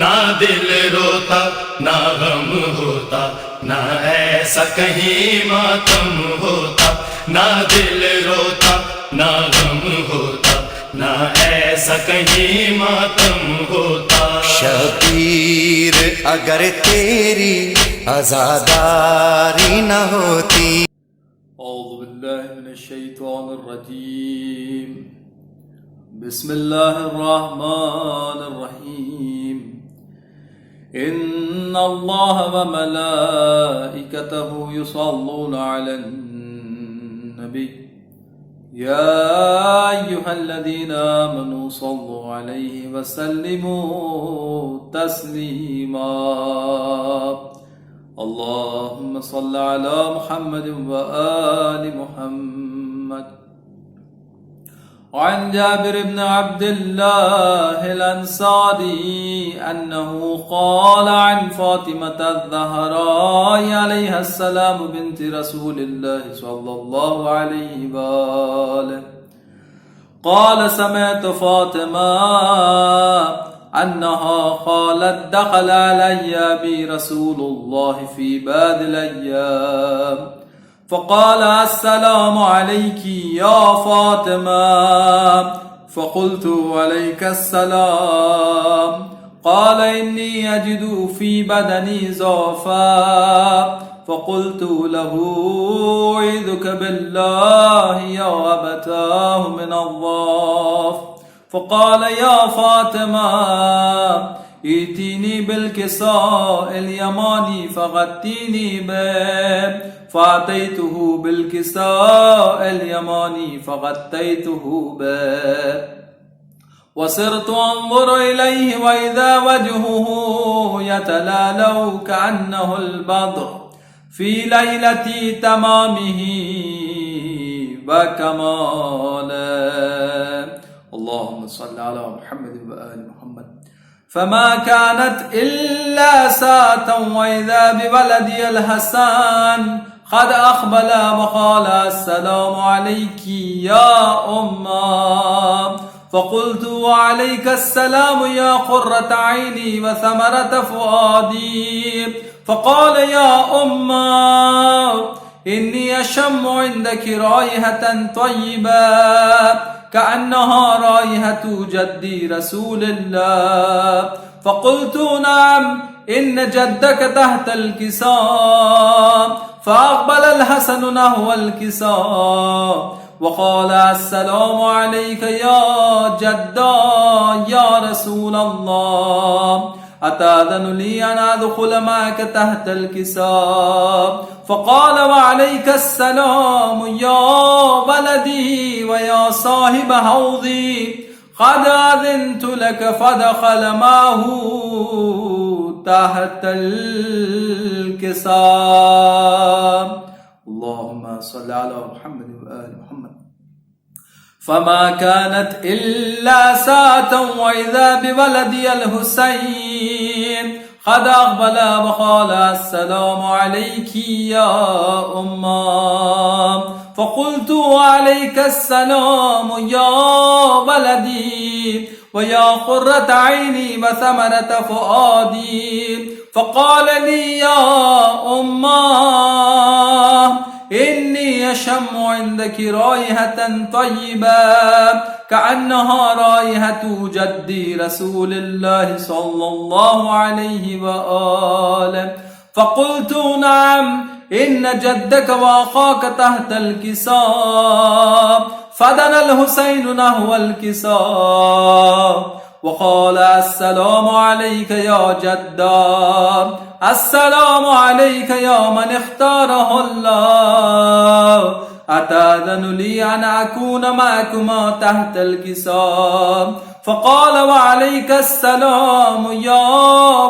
نہ دل روتا نہ غم ہوتا، نہ ایسا کہیں ماتم ہوتا، نہ دل روتا نہ غم ہوتا، نہ ایسا کہیں ماتم ہوتا۔ شبیر اگر تیری عزاداری نہ ہوتی۔ اعوذ باللہ من الشیطان الرجیم، بسم اللہ الرحمن الرحیم۔ ان اللہ وملائکتہ یصلون علی النبی یا ایہا الذین آمنوا صلوا علیہ وسلموا تسلیما۔ اللهم صل على محمد وآل محمد۔ وعن جابر بن عبد الله الأنصاري أنه قال عن فاطمة الزهراء عليها السلام بنت رسول الله صلى الله عليه وآله قال سمعت فاطمة أنها قالت دخل علي بي رسول الله في بعض الأيام فقال السلام عليك يا فاطمة، فقلت عليك السلام، قال إني أجد في بدني ضعفا، فقلت له أعوذك بالله يا أبتاه من الضعف، فقال يا فاطمة ائتني بالكساء اليماني فغطيني به، فأتيته بالكساء اليماني فغطيته به، وصرت أنظر إليه وإذا وجهه يتلالو كأنه البدر في ليلة تمامه وكماله، اللهم صل على محمد وآل محمد۔ فما كانت إلا ساعة وإذا بولدي الحسن قد أقبل وقال السلام عليك يا أمه، فقلت وعليك السلام يا قرة عيني وثمرة فؤادي، فقال يا أمه إني أشم عندك رائحة طيبة كأنها رائحة جدي رسول الله، فقلت نعم إن جدك تحت الكساء، فأقبل الحسن نحو الكساء وقال السلام عليك يا جدا يا رسول الله، أتأذن لي أن أدخل معك تحت الكساء؟ فقال وعليك السلام يا ولدي ويا صاحب حوضي، قد أذنت لك، فدخل معه تحت الكساء، اللهم صل على محمد وآل محمد۔ فما كانت إلا ساعة وإذا بولدي الحسين قد أقبل وقال السلام عليك يا أمه، فقلت وعليك السلام يا ولدي ويا قرة عيني وثمرة فؤادي، فقال لي يا أمه إني أشم عندك رائحة طيبة كأنها رائحة جدي رسول الله صلى الله عليه وآله، فقلت نعم إن جدك وأخاك تحت الكساء، فدنا الحسين نحو الكساء وقال السلام عليك يا جدا، السلام عليك يا من اختاره الله، أتأذن لي أن أكون معكما تحت الكساء؟ فقال وعليك السلام يا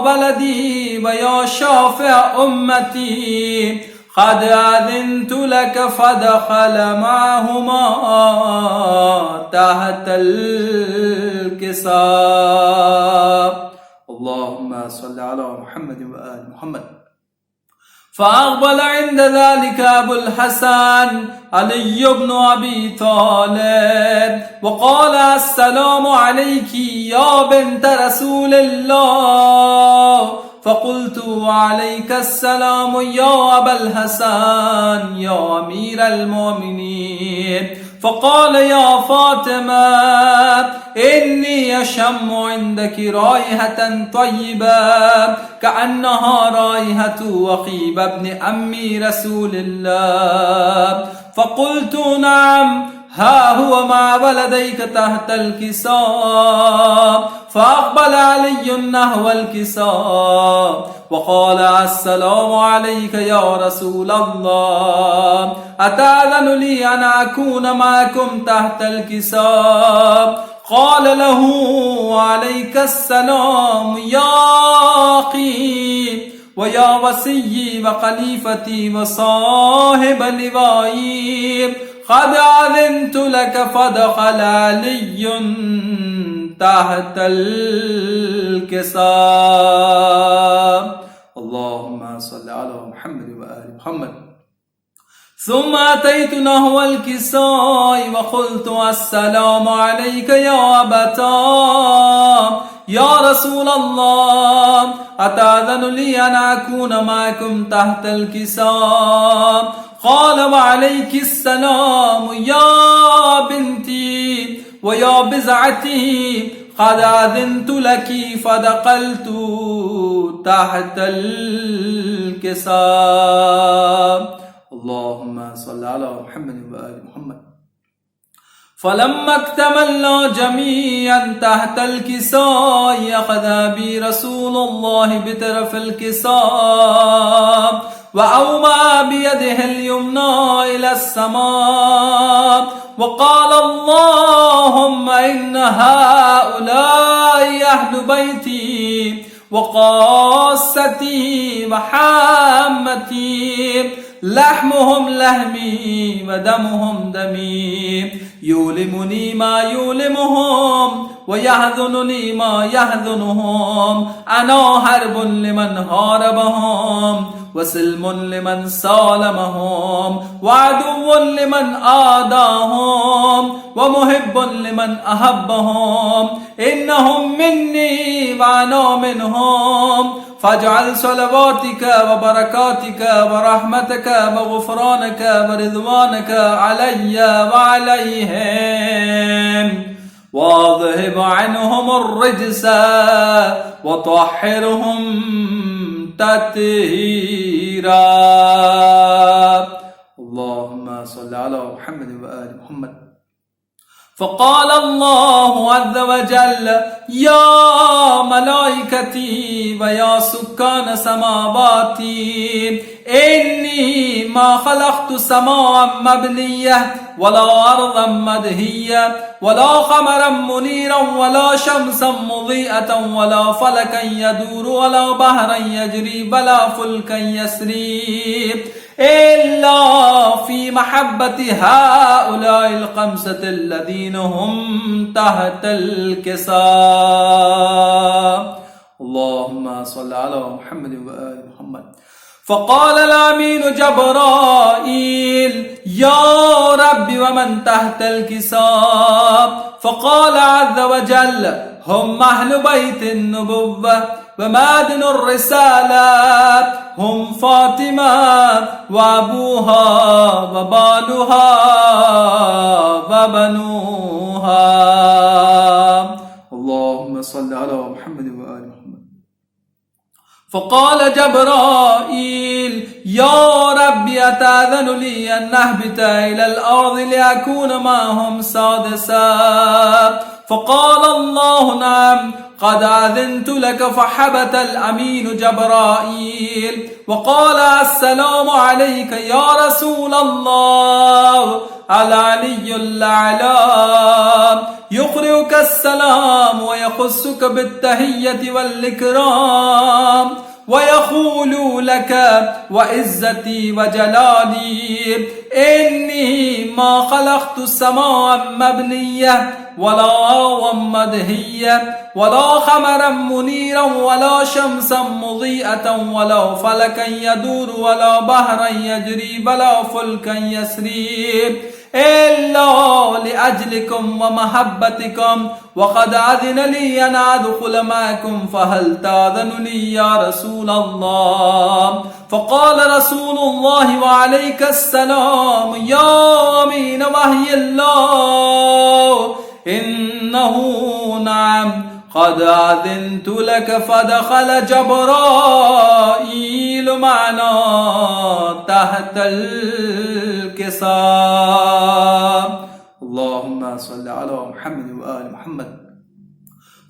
ولدي ويا شافع أمتي، قد أذنت لك، فدخل معهما تحت الكساء، اللهم صل على محمد وآل محمد۔ فأقبل عند ذلك أبو الحسن علي بن أبي طالب وقال السلام عليك يا بنت رسول الله، وعليك السلام يا أبا الحسن يا أمير المؤمنين. فقال يا فاطمة إني أشم عندك رائحة طيبة كأنها رائحة وخيب ابن أمي رسول الله. فقلت نعم، ها هو مع ولديك تحت الكساء. فأقبل علي نحو الكساء وقال السلام عليك يا رسول الله، أتأذن لي أن أكون معكم تحت الكساء؟ قال له وعليك السلام يا أخي ويا وصي وخليفتي وصاحب لوائي، قد أذنت لك. فدخل علي تحت الكساء. اللهم صل على محمد وآل محمد. ثم أتيت نحو الكساء وقلت السلام عليك يا أبتاه يا رسول الله، أتأذن لي أن أكون معكم تحت الكساء؟ قال وعليك السلام يا بنتي ويا بزعتي، قد أذنت لك. فدخلت تحت الكساء. اللهم صل على محمد وآل محمد. فلما اكتملنا جميعا تحت الكساء أخذ بي رسول الله بطرف الكساء وأومأ بيده اليمنى إلى السماء وقال اللهم إن هؤلاء أهل بيتي وقاصتي وحامتي، لحمهم لحمي ودمهم دمي، يؤلمني ما يؤلمهم ويحزنني ما يحزنهم. أنا حرب لمن حاربهم وسلم لمن سالمهم وعدو لمن آداهم ومحب لمن أحبهم. إنهم مني وأنا منهم، فاجعل صلواتك وبركاتك ورحمتك وغفرانك ورضوانك علي وعليهم، واذهب عنهم الرجس وطهرهم تطهيرا. اللهم صل على محمد وآل محمد. فقال الله عز وجل يا ملائكتي ويا سكان سماواتي، إني ما خلقت سماء مبنية ولا أرضا مدهية ولا قمرا منيرا ولا شمسا مضيئة ولا فلكا يدور ولا بحرا يجري ولا فلكا يسري إلا في محبة هؤلاء الخمسة الذين هم تحت الكساء. اللهم صل على محمد وآل محمد. فقال الأمين جبرائيل يا رب ومن تحت الكساء؟ فقال عز وجل هم أهل بيت النبوة ومعدن الرسالة، هم فاطمة وأبوها وبالها وبنوها. اللهم صل على محمد وآل محمد. فقال جبرائيل يا رب أتأذن لي أن أهبط إلى الأرض لأكون معهم سادسا؟ فقال الله نعم قد أذنت لك. فحبت الأمين جبرائيل وقال السلام عليك يا رسول الله. العلي الأعلى يقرئك السلام ويخصك بالتحية والإكرام ويقول لك وعزتي وجلالي إني ما خلقت السماء مبنية ولا أرضا مدهية ولا قمرا منيرا ولا شمسا مضيئة ولا فلكا يدور ولا بحرا يجري ولا فلكا يسري إلا لأجلكم ومحبتكم وقد أذن لي أن أدخل معكم فهل تأذن لي يا رسول الله؟ فقال رسول الله وعليك السلام يا أمين وحي الله إنه نعم قد أذنت لك. فدخل جبرائيل معنا تحت الكساء. اللهم صل على محمد وآل محمد.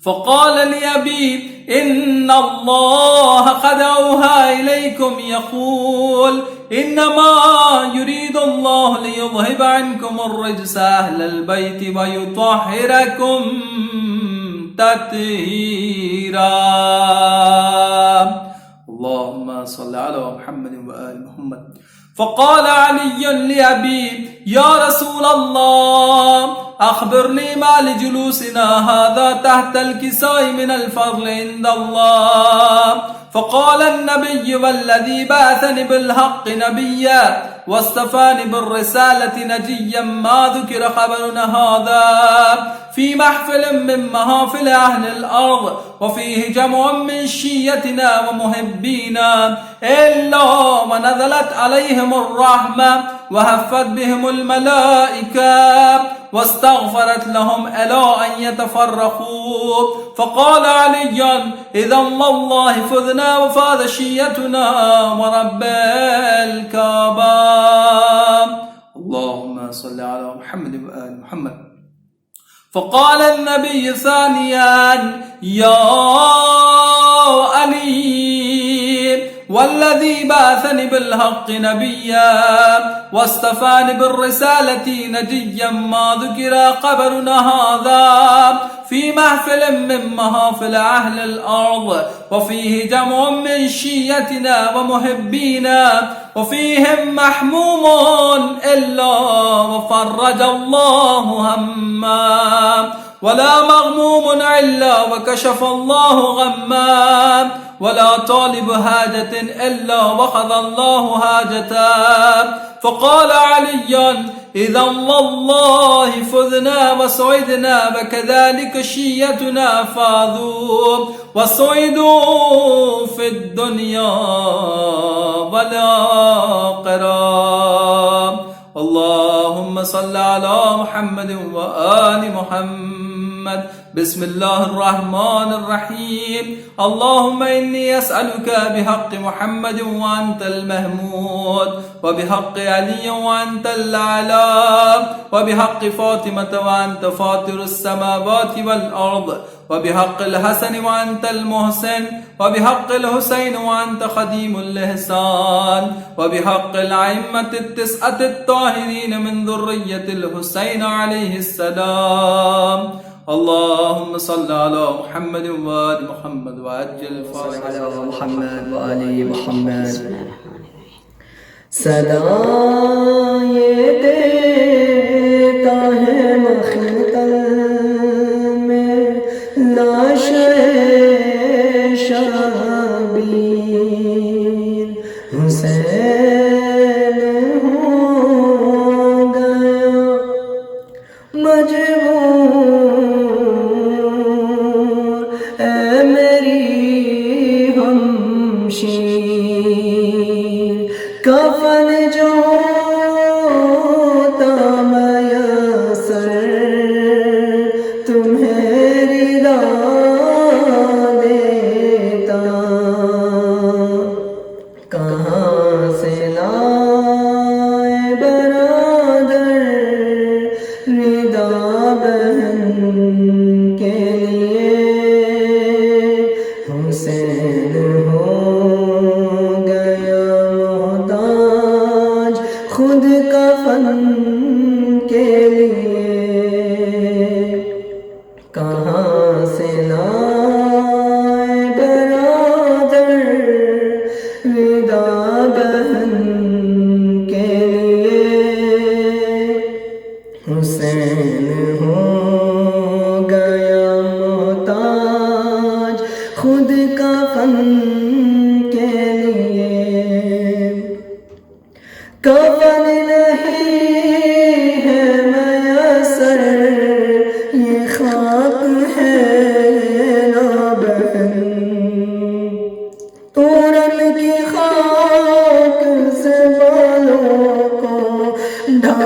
فقال لي أبي إن الله قد أوحى إليكم يقول إنما يريد الله ليذهب عنكم الرجس أهل البيت ويطهركم تطهيرا. اللهم صل على محمد وآل محمد. فقال علي لأبي يا رسول الله أخبرني ما لجلوسنا هذا تحت الكساء من الفضل عند الله. فقال النبي والذي بعثني بالحق نبيا واصطفاني بالرسالة نجيا ما ذكر خبرنا هذا في محفل من محافل أهل الأرض وفيه جمع من شيتنا ومحبينا إلا ونزلت عليهم الرحمة وهفت بهم الملائكة واستغفرت لهم ألا أن يتفرقوا. فقال علي إذا والله فذنا وفاذ شيتنا ورب الكعبة. اللهم صل على محمد وآل محمد. فقال النبي ثانيا يا علي والذي بعثني بالحق نبيا واصطفاني بالرسالة نجيا ما ذكر قبرنا هذا في محفل من محافل أهل الأرض وفيه جمع من شيتنا ومحبينا وفيهم محموم إلا وفرج الله هما ولا مغموم إلا وكشف الله غما ولا طالب حاجة إلا وقضى الله حاجته. فقال علي إذا والله فذنا وسعدنا وكذلك شيتنا فاذوا وسعدوا في الدنيا والآخرة. اللهم صل على محمد وآل محمد. بسم الله الرحمن الرحيم. اللهم إني أسألك بحق محمد وأنت المحمود وبحق علي وأنت الأعلى وبحق فاطمة وأنت فاطر السماوات والأرض وبحق الحسن وأنت المحسن وبحق الحسين وأنت خديم الإحسان وبحق الأئمة التسعة الطاهرين من ذرية الحسين عليه السلام. اللهم صل على محمد وآل محمد وعجل فرجهم على محمد وآل محمد. صدا یہ دیتا ہے مختل میں لاش شبیر حسین ہو گیا مجبور اے میری ہمشیر کفن جو ہوتا میسر تمہیں رضا دیتا کہاں سے لائے برادر رضا بہن کے لیے حسین ہو خود کفن کے لیے کہاں سے لائے برادر رضا بہن کے لیے حسین ہو گیا محتاج خود کفن کے لیے کفن نہیں ہے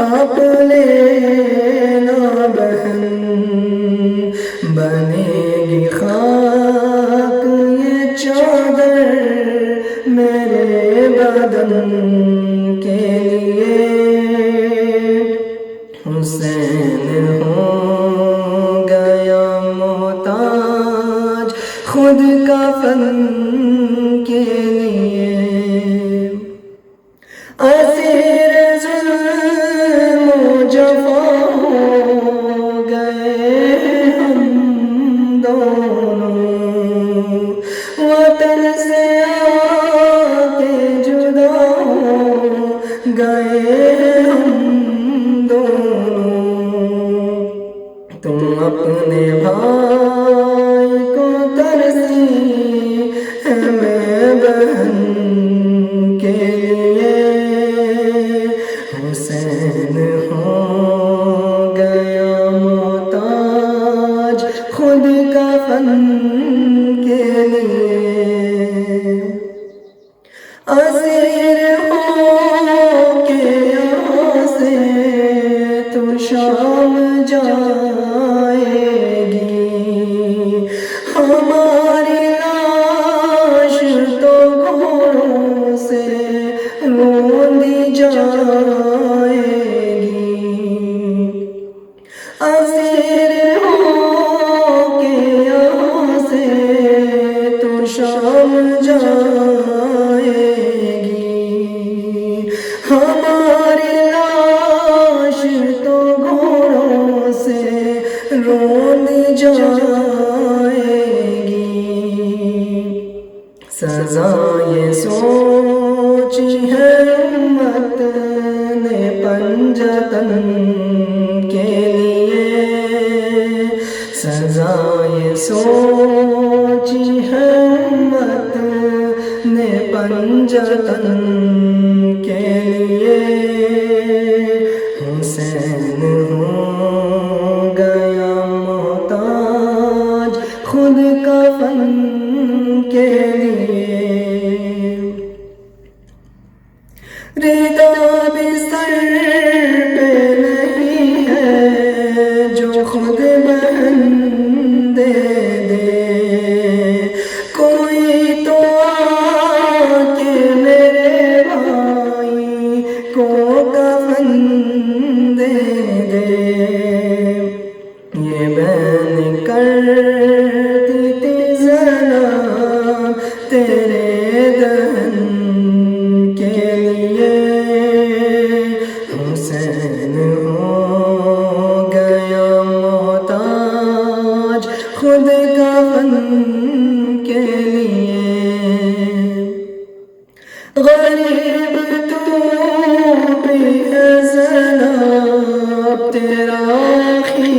ڈھانپ لینا بہن، بنے گی خاک یہ چادر میرے بدن کے لیے، حسین ہو گیا محتاج خود کفن کے لیے، اسیر ظلم و جفا ہو گئے ہم دونوں، وطن سے آ کے جدا ہو گئے ہم دونوں، تم اپنے بھائی کو ترسی ہے میں بہن کے لیے، حسین ہو گیا محتاج خود کفن کے لیے، اسیر ہو کے یہاں سے تو شام جائے گی، ہماری لاش تو گھوڑوں سے روندی جائے گی، اسیر ہو کے یہاں سے تو شام جائے گی، ہماری لاش تو گھوڑوں سے روندی جائے گی، سزا یہ سوچی ہے امت نے پنجتن کے لیے، سزا یہ سوچی ہے امت نے پنجتن کے لیے، حسین ہو گیا محتاج خود کفن کے لیے، ردا بھی سر پہ نہیں ہے جو خود بہن دے دے، کوئی تو آ کے میرے بھائی کو کفن دے دے، یہ بہن کرتی تھی زنا تیرے دہن کے لیے، حسین ہو گیا محتاج خود کفن کے لیے، غریب تو بھی ہے زینب تیرا آخی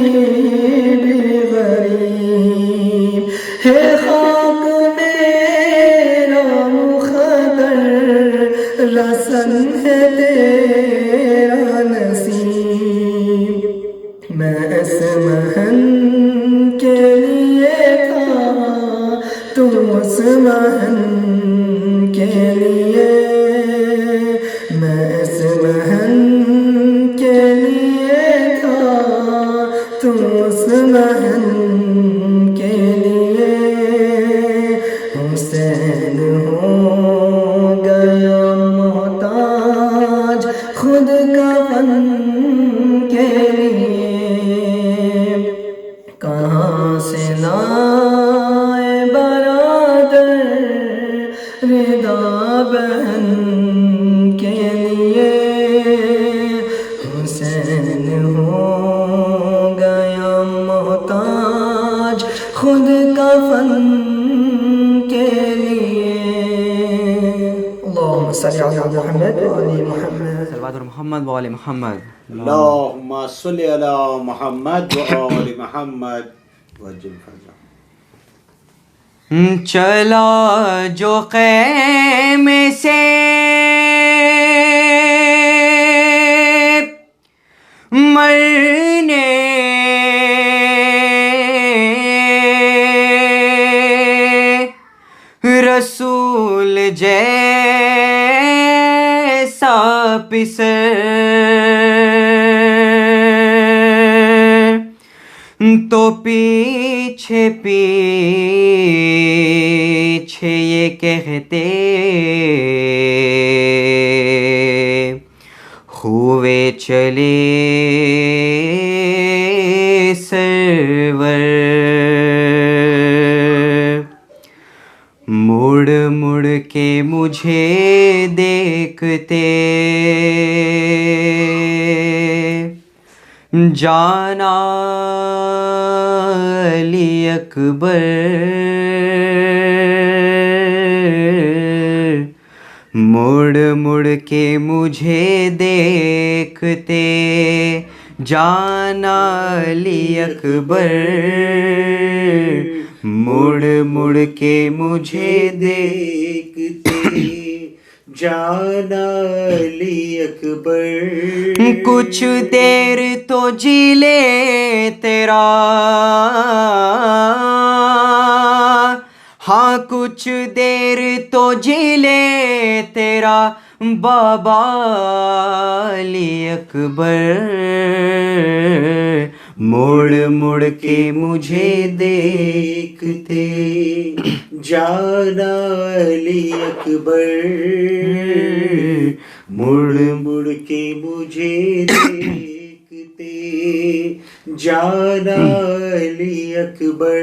بھی غریب ہے، خاک میرا مخدر رسن ہے تیرا نصیب، میں اس مہن کے لیے تھا تم اس مہن کے لیے، میں اس مہن کے لیے تھا تم اس مہن کے لیے، حسین ہو گیا محتاج خود کفن کے لیے، کہاں سے لائے برادر ردا بہن کے لیے، حسین ہو گیا محتاج خود کفن کے لیے، اللہم صلی علی محمد و علی محمد، صلوات محمد و آل محمد، اللهم صل على محمد وآل محمد وجل فرجہ۔ چلا جو خیمے سے مرنے رسول جیسے ایسا پسر تو پیچھے پیچھے یہ کہتے ہوئے چلے سرور، مڑ مڑ کے مجھے دیکھتے جانا علی اکبر، مڑ مڑ کے مجھے دیکھتے جانا علی اکبر، مڑ مڑ کے مجھے دیکھتے جانا علی اکبر، کچھ دیر تو جی لے تیرا، ہاں کچھ دیر تو جی لے تیرا بابا علی اکبر، مڑ مڑ کے مجھے دیکھتے جانا علی اکبر، مڑ مڑ کے مجھے دیکھتے جانا علی اکبر،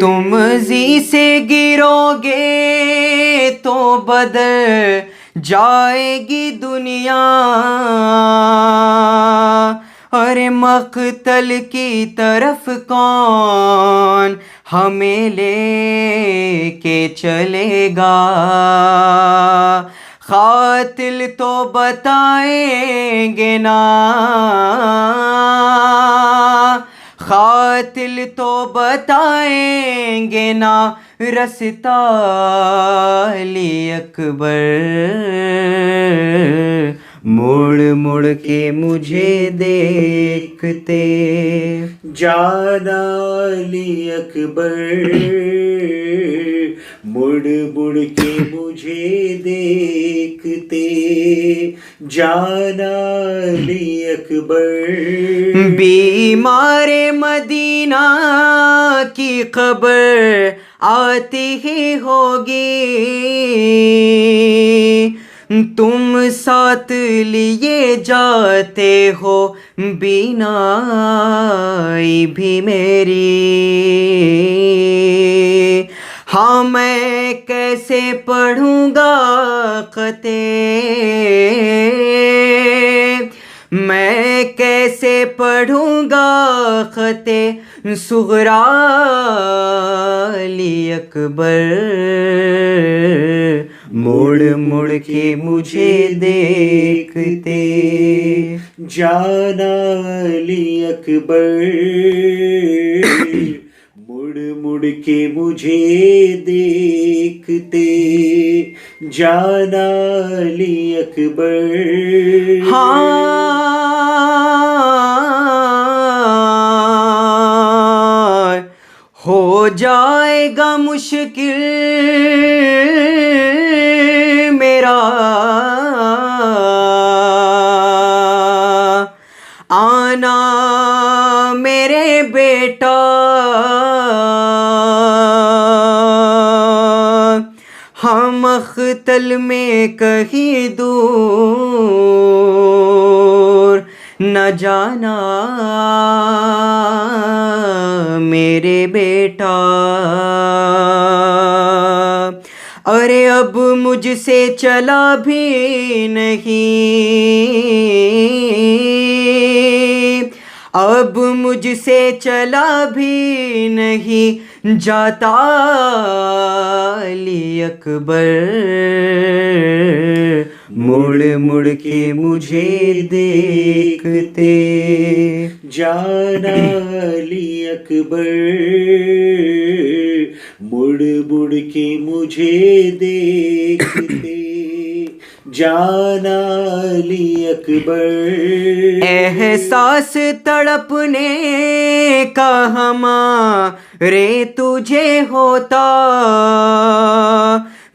تم زی سے گرو گے تو بدر جائے گی دنیا، اور مقتل کی طرف کون ہمیں لے کے چلے گا، قاتل تو بتائیں گے نا، قاتل تو بتائیں گے نا رستہ علی اکبر، مڑ مڑ کے مجھے دیکھتے جانا علی اکبر، مڑ مڑ کے مجھے دیکھتے جانا علی اکبر، بیمار مدینہ کی خبر آتی ہی ہوگی، تم ساتھ لیے جاتے ہو بینائی بھی میری، ہاں میں کیسے پڑھوں گا خطے، میں کیسے پڑھوں گا خطے صغریٰ علی اکبر، مڑ مڑ کے مجھے دیکھتے جانا علی اکبر، مڑ مڑ کے مجھے دیکھتے جانا علی اکبر، ہاں ہو جائے گا مشکل میرا آنا میرے بیٹا، ہم مقتل میں کہیں دور نہ جانا میرے بیٹا، ارے اب مجھ سے چلا بھی نہیں، اب مجھ سے چلا بھی نہیں جاتا علی اکبر، مڑ مڑ کے مجھے دیکھتے جانا علی اکبر، مڑ مڑ کے مجھے دیکھتے جانا علی اکبر، احساس تڑپنے کا ہمارے تجھے ہوتا،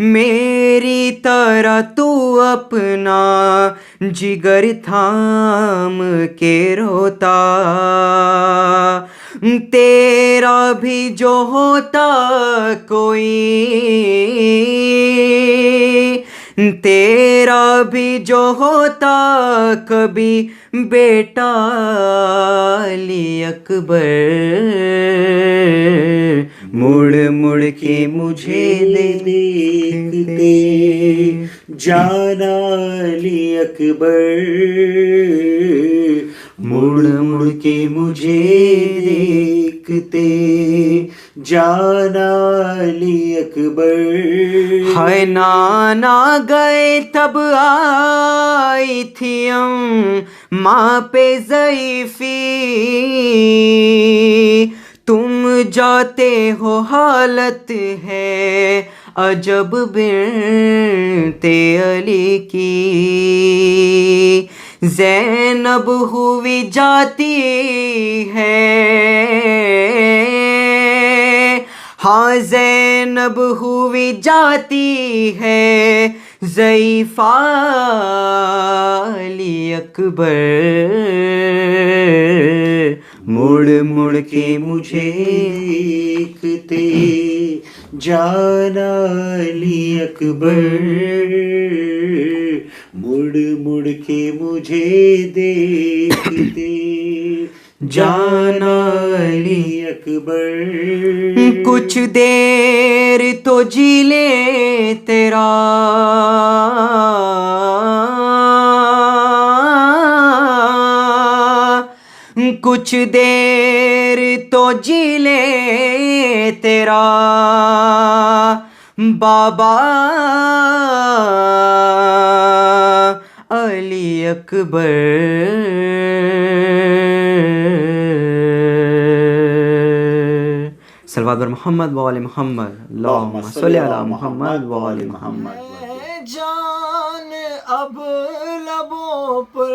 میری طرح تو اپنا جگر تھام کے روتا، تیرا بھی جو ہوتا کوئی، تیرا بھی جو ہوتا کبھی بیٹا علی اکبر، مڑ مڑ کے مجھے دیکھتے جانا علی اکبر، مڑ مڑ کے مجھے دیکھتے جانا علی اکبر، ہائے نانا گئے تب آئی تھی ماں پہ ضعیفی، تم جاتے ہو حالت ہے عجب بنت علی کی، زینب ہوئی جاتی ہے، ہاں زینب ہوئی جاتی ہے ضعیفہ علی اکبر، مڑ مڑ کے مجھے دیکھتے جانا علی اکبر، مڑ مڑ کے مجھے دیکھتے جانا علی اکبر، کچھ دیر تو جی لے تیرا کچھ دیر تو جی لے تیرا بابا علی اکبر، صلوات بر محمد و آل محمد، اللہم صلی علی محمد و آل محمد۔ جان اب لبوں پر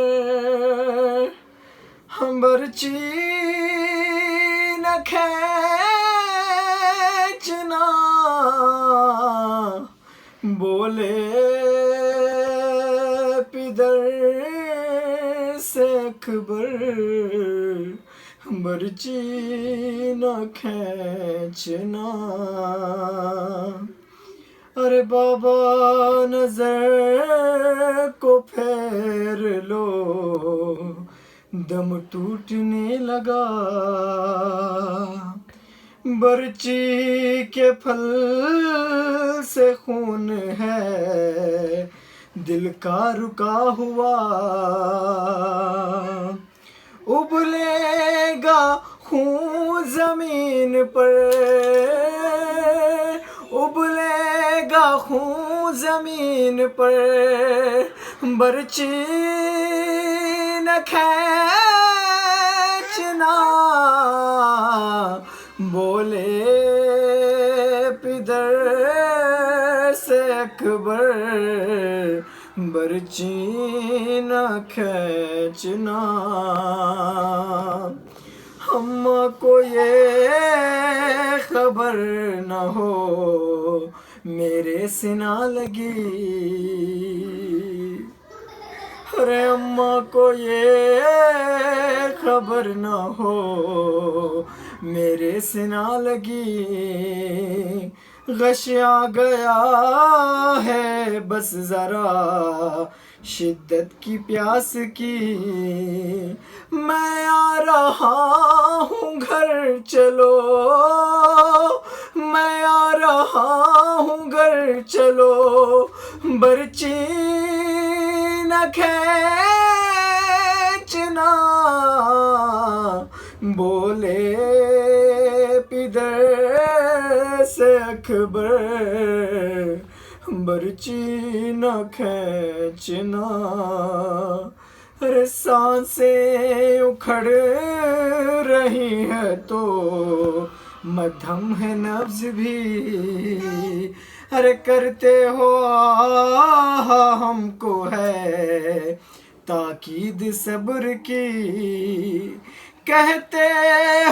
برچی نہ کھینچنا، بولے پدر سے اکبر، برچی نہ کھینچنا، ارے بابا نظر کو پھیر لو، دم ٹوٹنے لگا، برچی کے پھل سے خون ہے دل کا رکا ہوا، ابلے گا خون زمین پر، ابلے گا خون زمین پر، برچی نہ کھینچنا، بولے پدر سے اکبر، برچی نہ کھینچنا، ہم کو یہ خبر نہ ہو میرے سے نہ لگی، ارے اماں کو یہ خبر نہ ہو میرے سے نہ لگی، غش آ گیا ہے بس ذرا شدت کی پیاس کی، میں آ رہا ہوں گھر چلو، میں آ رہا ہوں گھر چلو، برچی نہ کھینچنا، بولے پدر سے اکبر، برچی نہ کھینچنا، ارے سانسیں اکھڑ رہی ہے تو مدھم ہے نبض بھی، ارے کرتے ہو آہ ہم کو ہے تاکید صبر کی، کہتے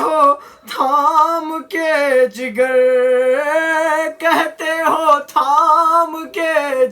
ہو تھام کے جگر، کہتے ہو تھام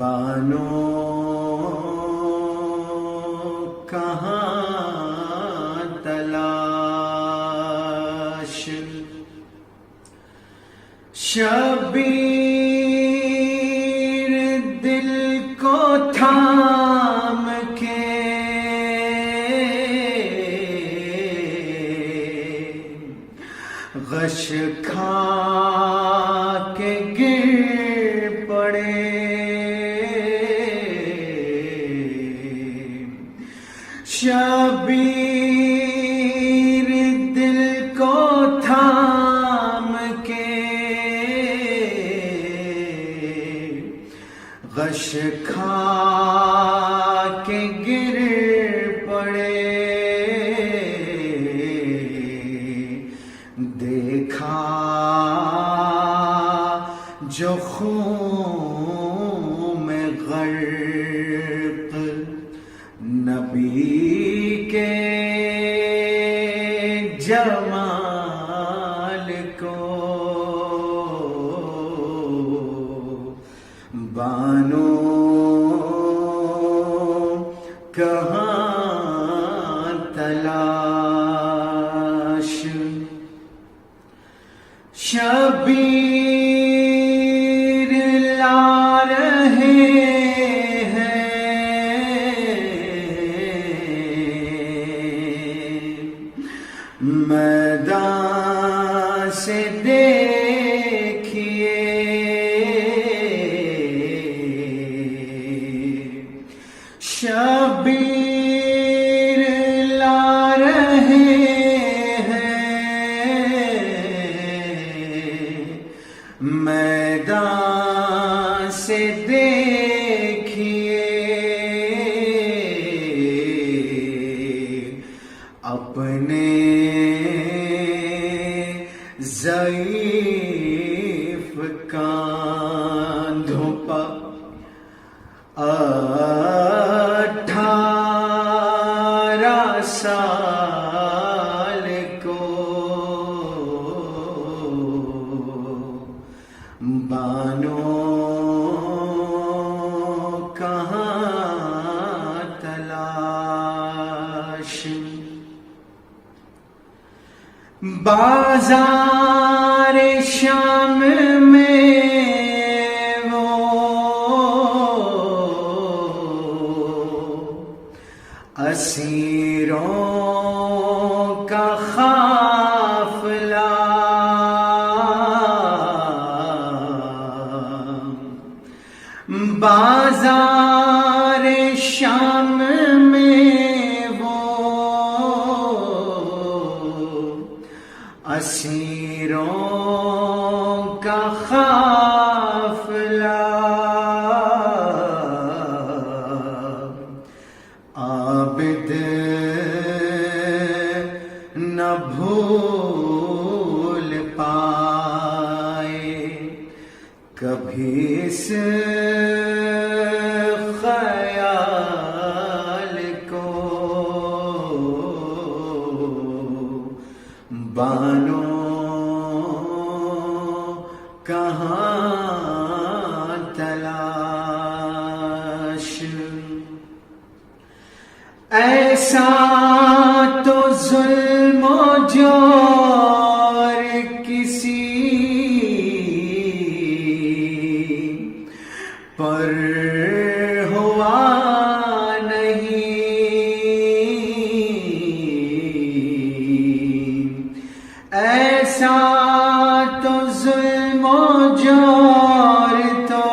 بانو کہاں تلاش شبیر دل کو تھام کے غش کھا کے گر پڑے شبیر دل کو تھام کے غش کھا کے گر پڑے دیکھا جو خون میں غرق نبی کے جمال کو بانو کہاں تلاش شبیر لا رہے میدان سے دیکھیے شبیر لا رہے ہیں میدان سے دیکھیے اپنے ضعیف کاندھوں پر 18 سال کو بانو کہاں تلاش بازار شام میں وہ اسیروں کا قافلہ بازار شام میں اسیروں کا قافلہ عابد نہ بھول پائے کبھی اس خیال کو بانو کہاں تلاش ایسا تو ظلم و جور کسی پر ہوا نہیں ایسا تو ظلم و جور تو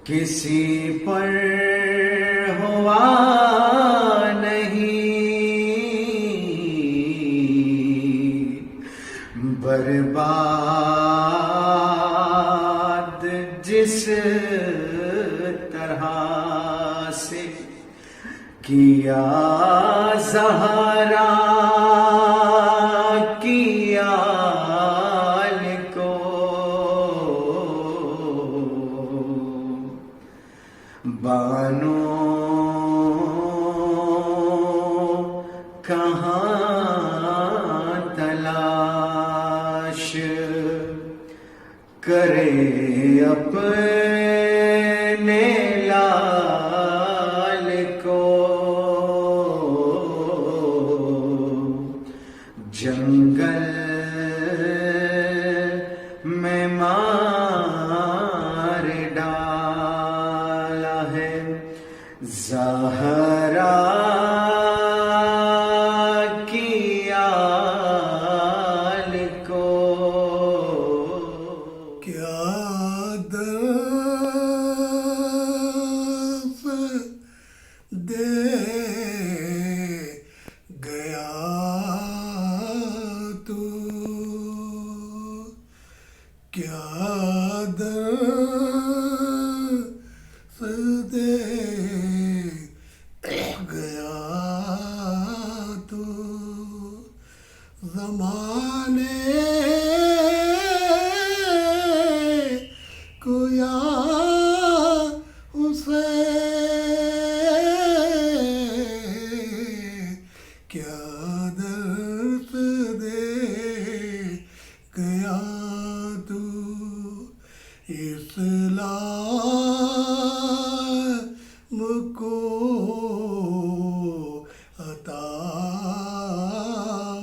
کسی پر ہوا نہیں برباد جس طرح سے کیا زہرا کیا کو بانو کہاں تلاش کرے اپنے لال کو جنگل میں مار ڈالا ہے زہرا کی آل کو کیا درس دے گیا تو کیا درس دے گیا تو زمانے کو یا اسے کیا درس دے گیا تو اسلام کو عطا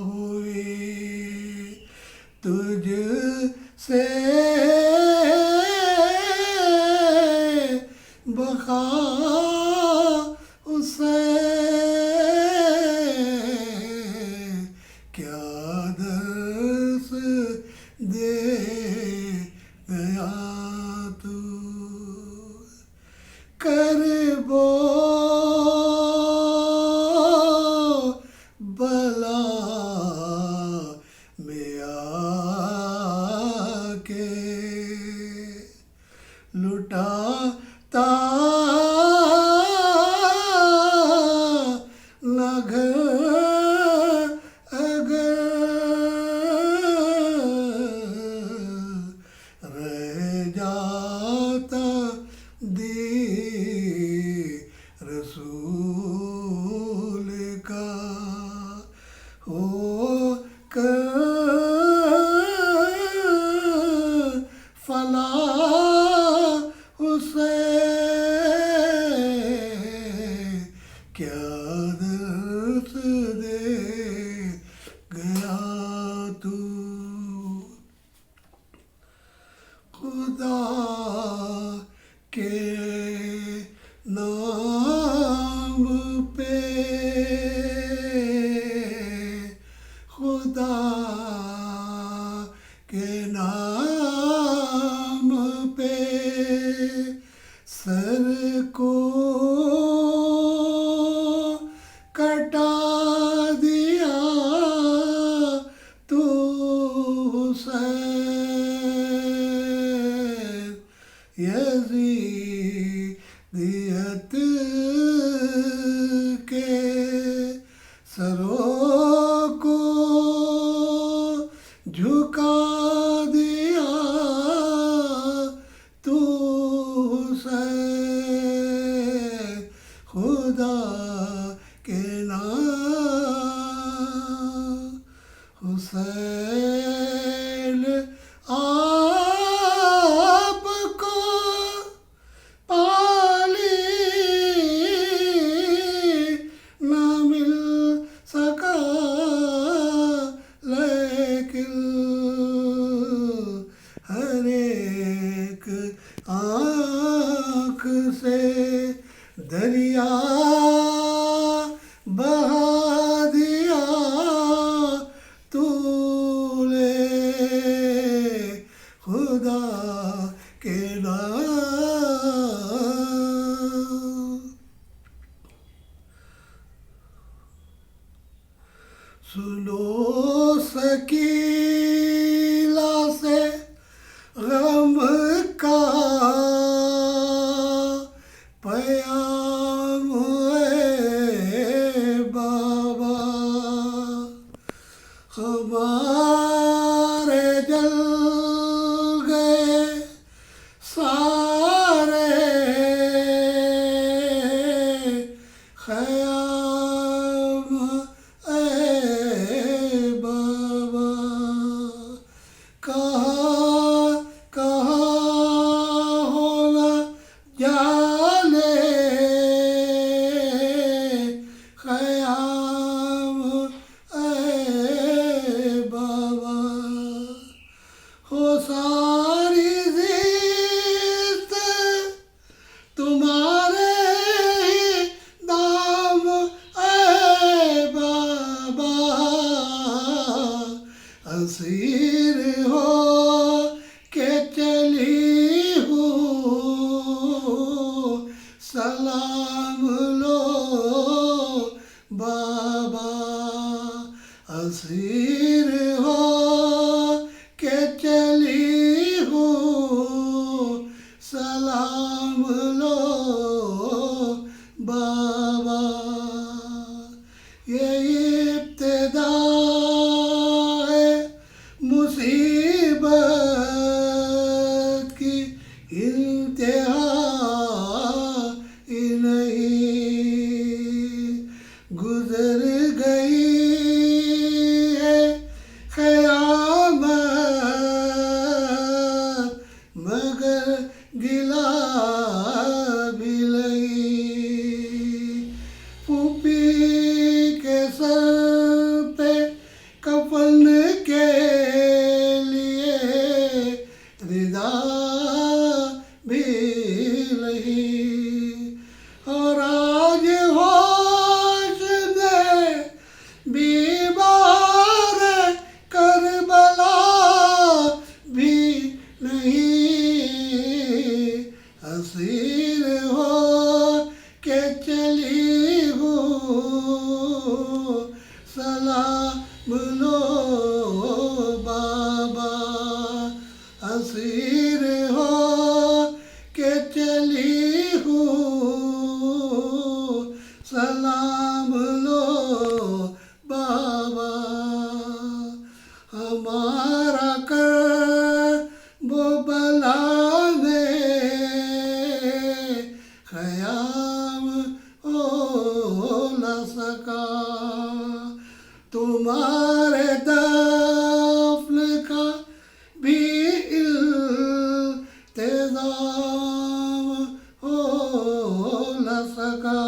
ہوئی تجھ سے بقا اسے کیا درس دے گیا تو کربو بلا میں آ کے لٹاتا لگ اگر رہ جاتا دی رسول کا ہو کر فلاح اسے کیا درس دے گیا تو خدا کے نام پہ خدا کے نام پہ سر کو کٹا دیا تو حسین یزیدیت کے سروں کو جھکا دیا تو حسین خدا کے نام حسین آپ کو پالی نہ مل سکا لیکن ہر ایک آنکھ سے دریا بہا دیا تو لے خدا کے نام سنو سکیلا سے غم کا پیام ہے بابا ہمارے جل گئے اسیر ہو کہ چلی ہوں سلام لو بابا اسیر ہو کہ چلی ہوں سلام لو بابا یہ ابتدا ہے مصیبت کی انتہا ہی نہیں گزر گئی ہے قیامت مگر گلا بھی نہیں پھوپھی کے سر پہ کفن کے لیے ردا بھی نہیں اور آج ہوش میں بیمار کربلا بھی نہیں اسیر ہو کہ چلی ہوں سلام لو بابا اسیر ہو کہ چلی ہوں سلام لو بابا ہمارا کرب و بلا میں خیام ہو نہ سکا تمہارے دفن کا بھی التظام ہو نہ سکا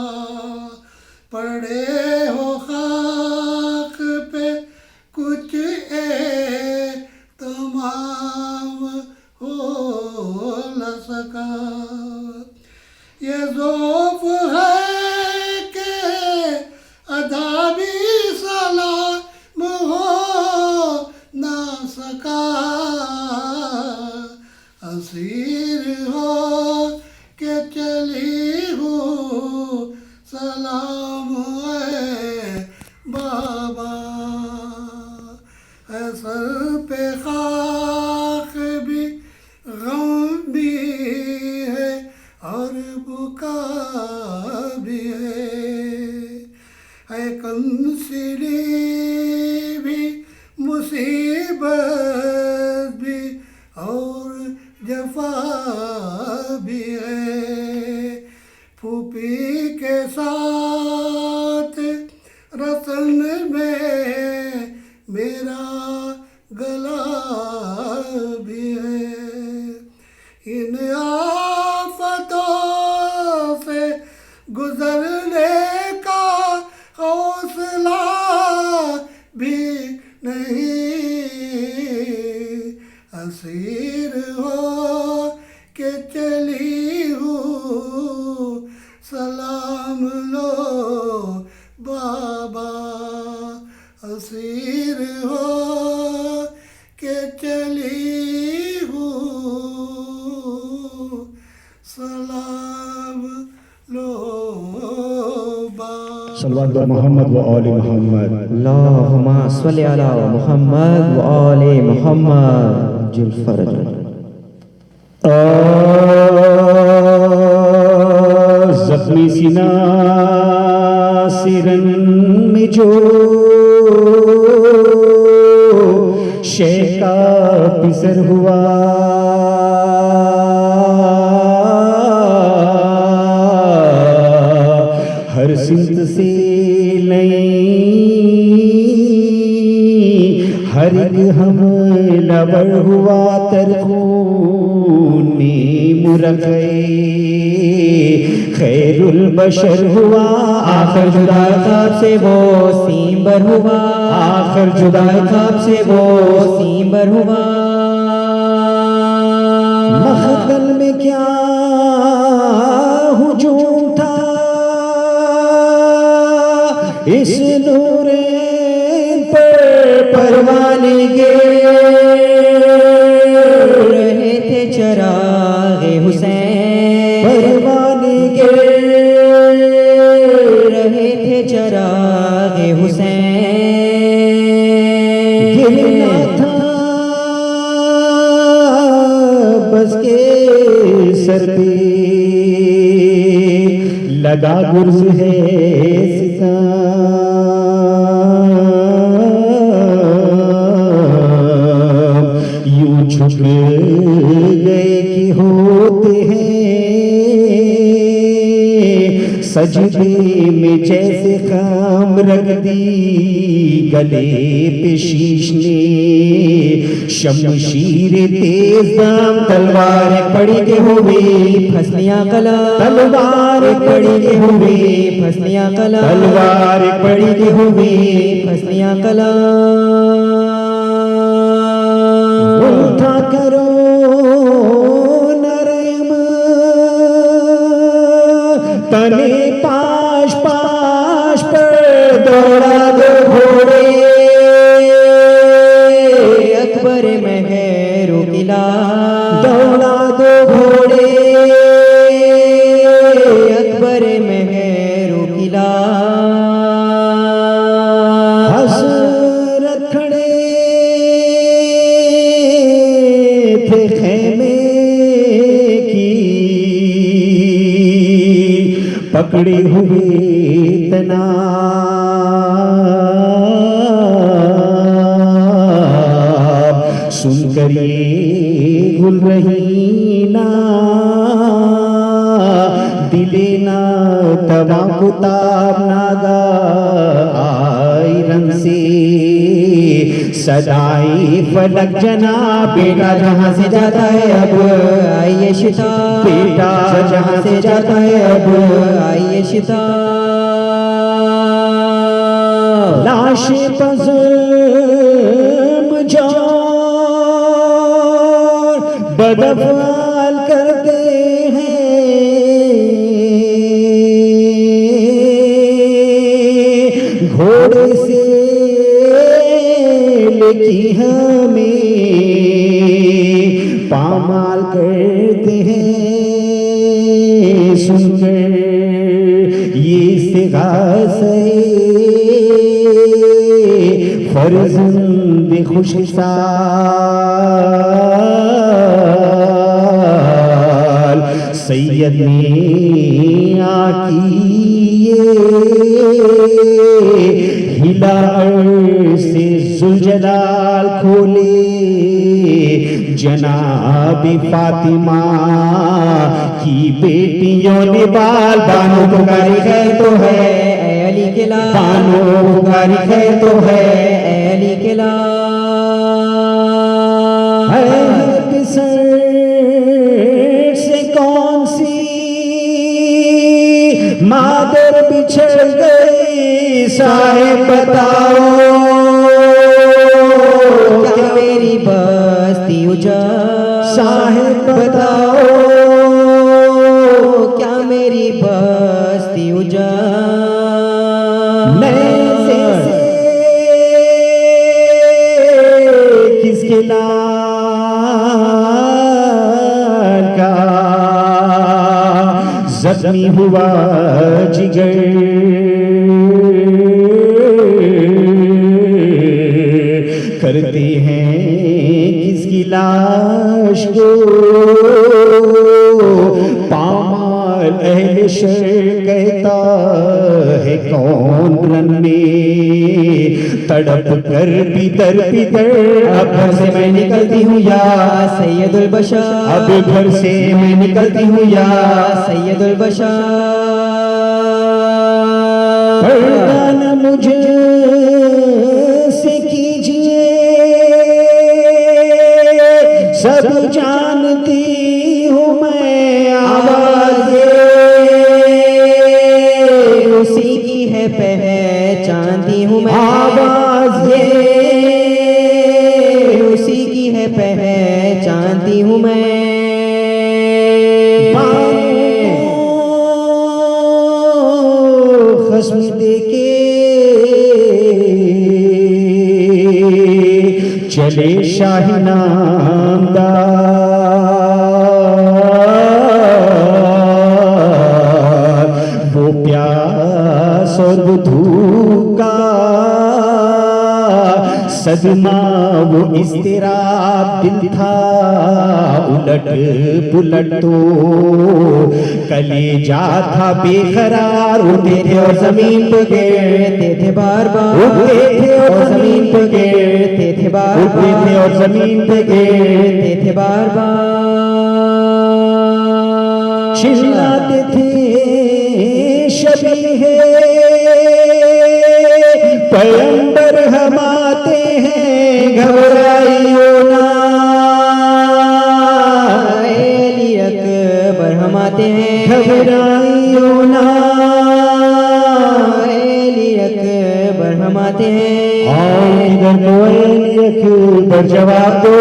پڑے ہو خاک پہ کچھ تمام ہو نہ سکا یہ ذوف ہے کہ ادا بھی سلام ہو نہ سکا اسیر ہو کہ چلی ہوں سلام اے بابا اے سر پہ خاک بھی غم بھی ہے اور بکا بھی ہے اے کنسلی بھی مصیبت بھی اور جفا بھی ہے پھوپھی کے ساتھ رسن میں میرا گلا بھی ہے ان آفتوں سے گزرنے کا حوصلہ بھی نہیں اسیر ہو کہ چلی ہوں سلام لو بابا اسیر ہو کہ چلی ہوں سلام لو بابا صلوات محمد و آل محمد اللہم صلی علی محمد و آل محمد جل فرج زخمی سینہ سرن میں جو شیخ کا پسر ہوا ہر سمت سے ہر ایک حملہ ور ہوا ترخون میں مرغے خیر البشر ہوا آخر جدا خواب سے وہ سیمبر ہوا آخر جدا خواب سے وہ سیمبر ہوا مخدل میں کیا ہجوم تھا اس نورین پر پروانے کے رہے تھے چراغ حسین پروانے کے رہے تھے چراغ حسین گرنا تھا بس کے سر پہ لگا گرز ہے ستم یوں جھک گئے کہ ہوتے ہیں سجدے میں جیسے خام رکھ دی گلے پہ شیش نے شمشیر تیز دام تلوار پڑی کے ہوئے پھسلیاں کلام تلوار پڑی کے ہوئے پھسلیاں کلام تلوار پڑی کے ہوئے پھسلیاں کلام اٹھا کرو نرم تنے پاش پاش پر دوڑا دو گھوڑے اکبر مہرو قلعہ دوڑا دو گھوڑے اکبر مہرو قلعہ حسرت کھڑے تھے خیمے کی پکڑے ہوئے تناب سن کر یہ گل رہی نا دلے نا توا کتاب ناگا آئی رنگ سے سدائی فلک جناب بیٹا جہاں سے جاتا ہے اب آئیے شتا بیٹا جہاں سے جاتا ہے اب آئیے شتا لاش پزم جان بدفعال کرتے ہیں گھوڑے سے لکی ہمیں پامال کرتے ہیں سن کر یہ استغاثہ فرزند خوش سال سید نے آکیے ہلا سے ذوالجلال کھولے جناب فاطمہ کی بیٹیوں نے بال بانو پکاری خیر تو ہے اے علی قلعہ بانو پکاری خیر تو ہے اے علی قلعہ ہے پسر سے کون سی مادر بچھڑ گئی صاحب بتاؤ کیا میری بستی اجاڑ صاحب بتاؤ کیا میری بستی اجاڑ نیزے سے کس کے لال کا زخمی ہوا جگر کرتے ہیں کس کی لاش کو پامال اہل شر کہتا ہے کون رن میں تڑپ کر پیتر اب گھر سے میں نکلتی ہوں یا سید البشر اب گھر سے میں نکلتی ہوں یا سید البشر پردہ نہ مجھے سے کیجئے سب جانتی ہوں میں آواز اسی کی ہے پہچانتی ہوں میں آواز اسی کی ہے پہچانتی ہوں میں خصم دے کے چلے شاہ نامدار، وہ پیاس اور وہ دھوپ کا صدمہ، وہ اضطراب دل تھا الٹ پلٹ تو کلیجا تھا بے قرار، اٹھتے تھے اور زمین پہ گرتے تھے بار بار، اٹھتے تھے اور زمین پہ گرتے تھے بار بار، اٹھتے تھے اور زمین پہ گرتے تھے بار بار، چلاتے تھے شبیہ پیغمبر ہم آتے ہیں گھبرائیو نا، علی اکبر ہم آتے ہیں گھبرائیو نا، علی اکبر ہم آتے ہیں، آؤ کدھر دو علی اکبر جواب دو،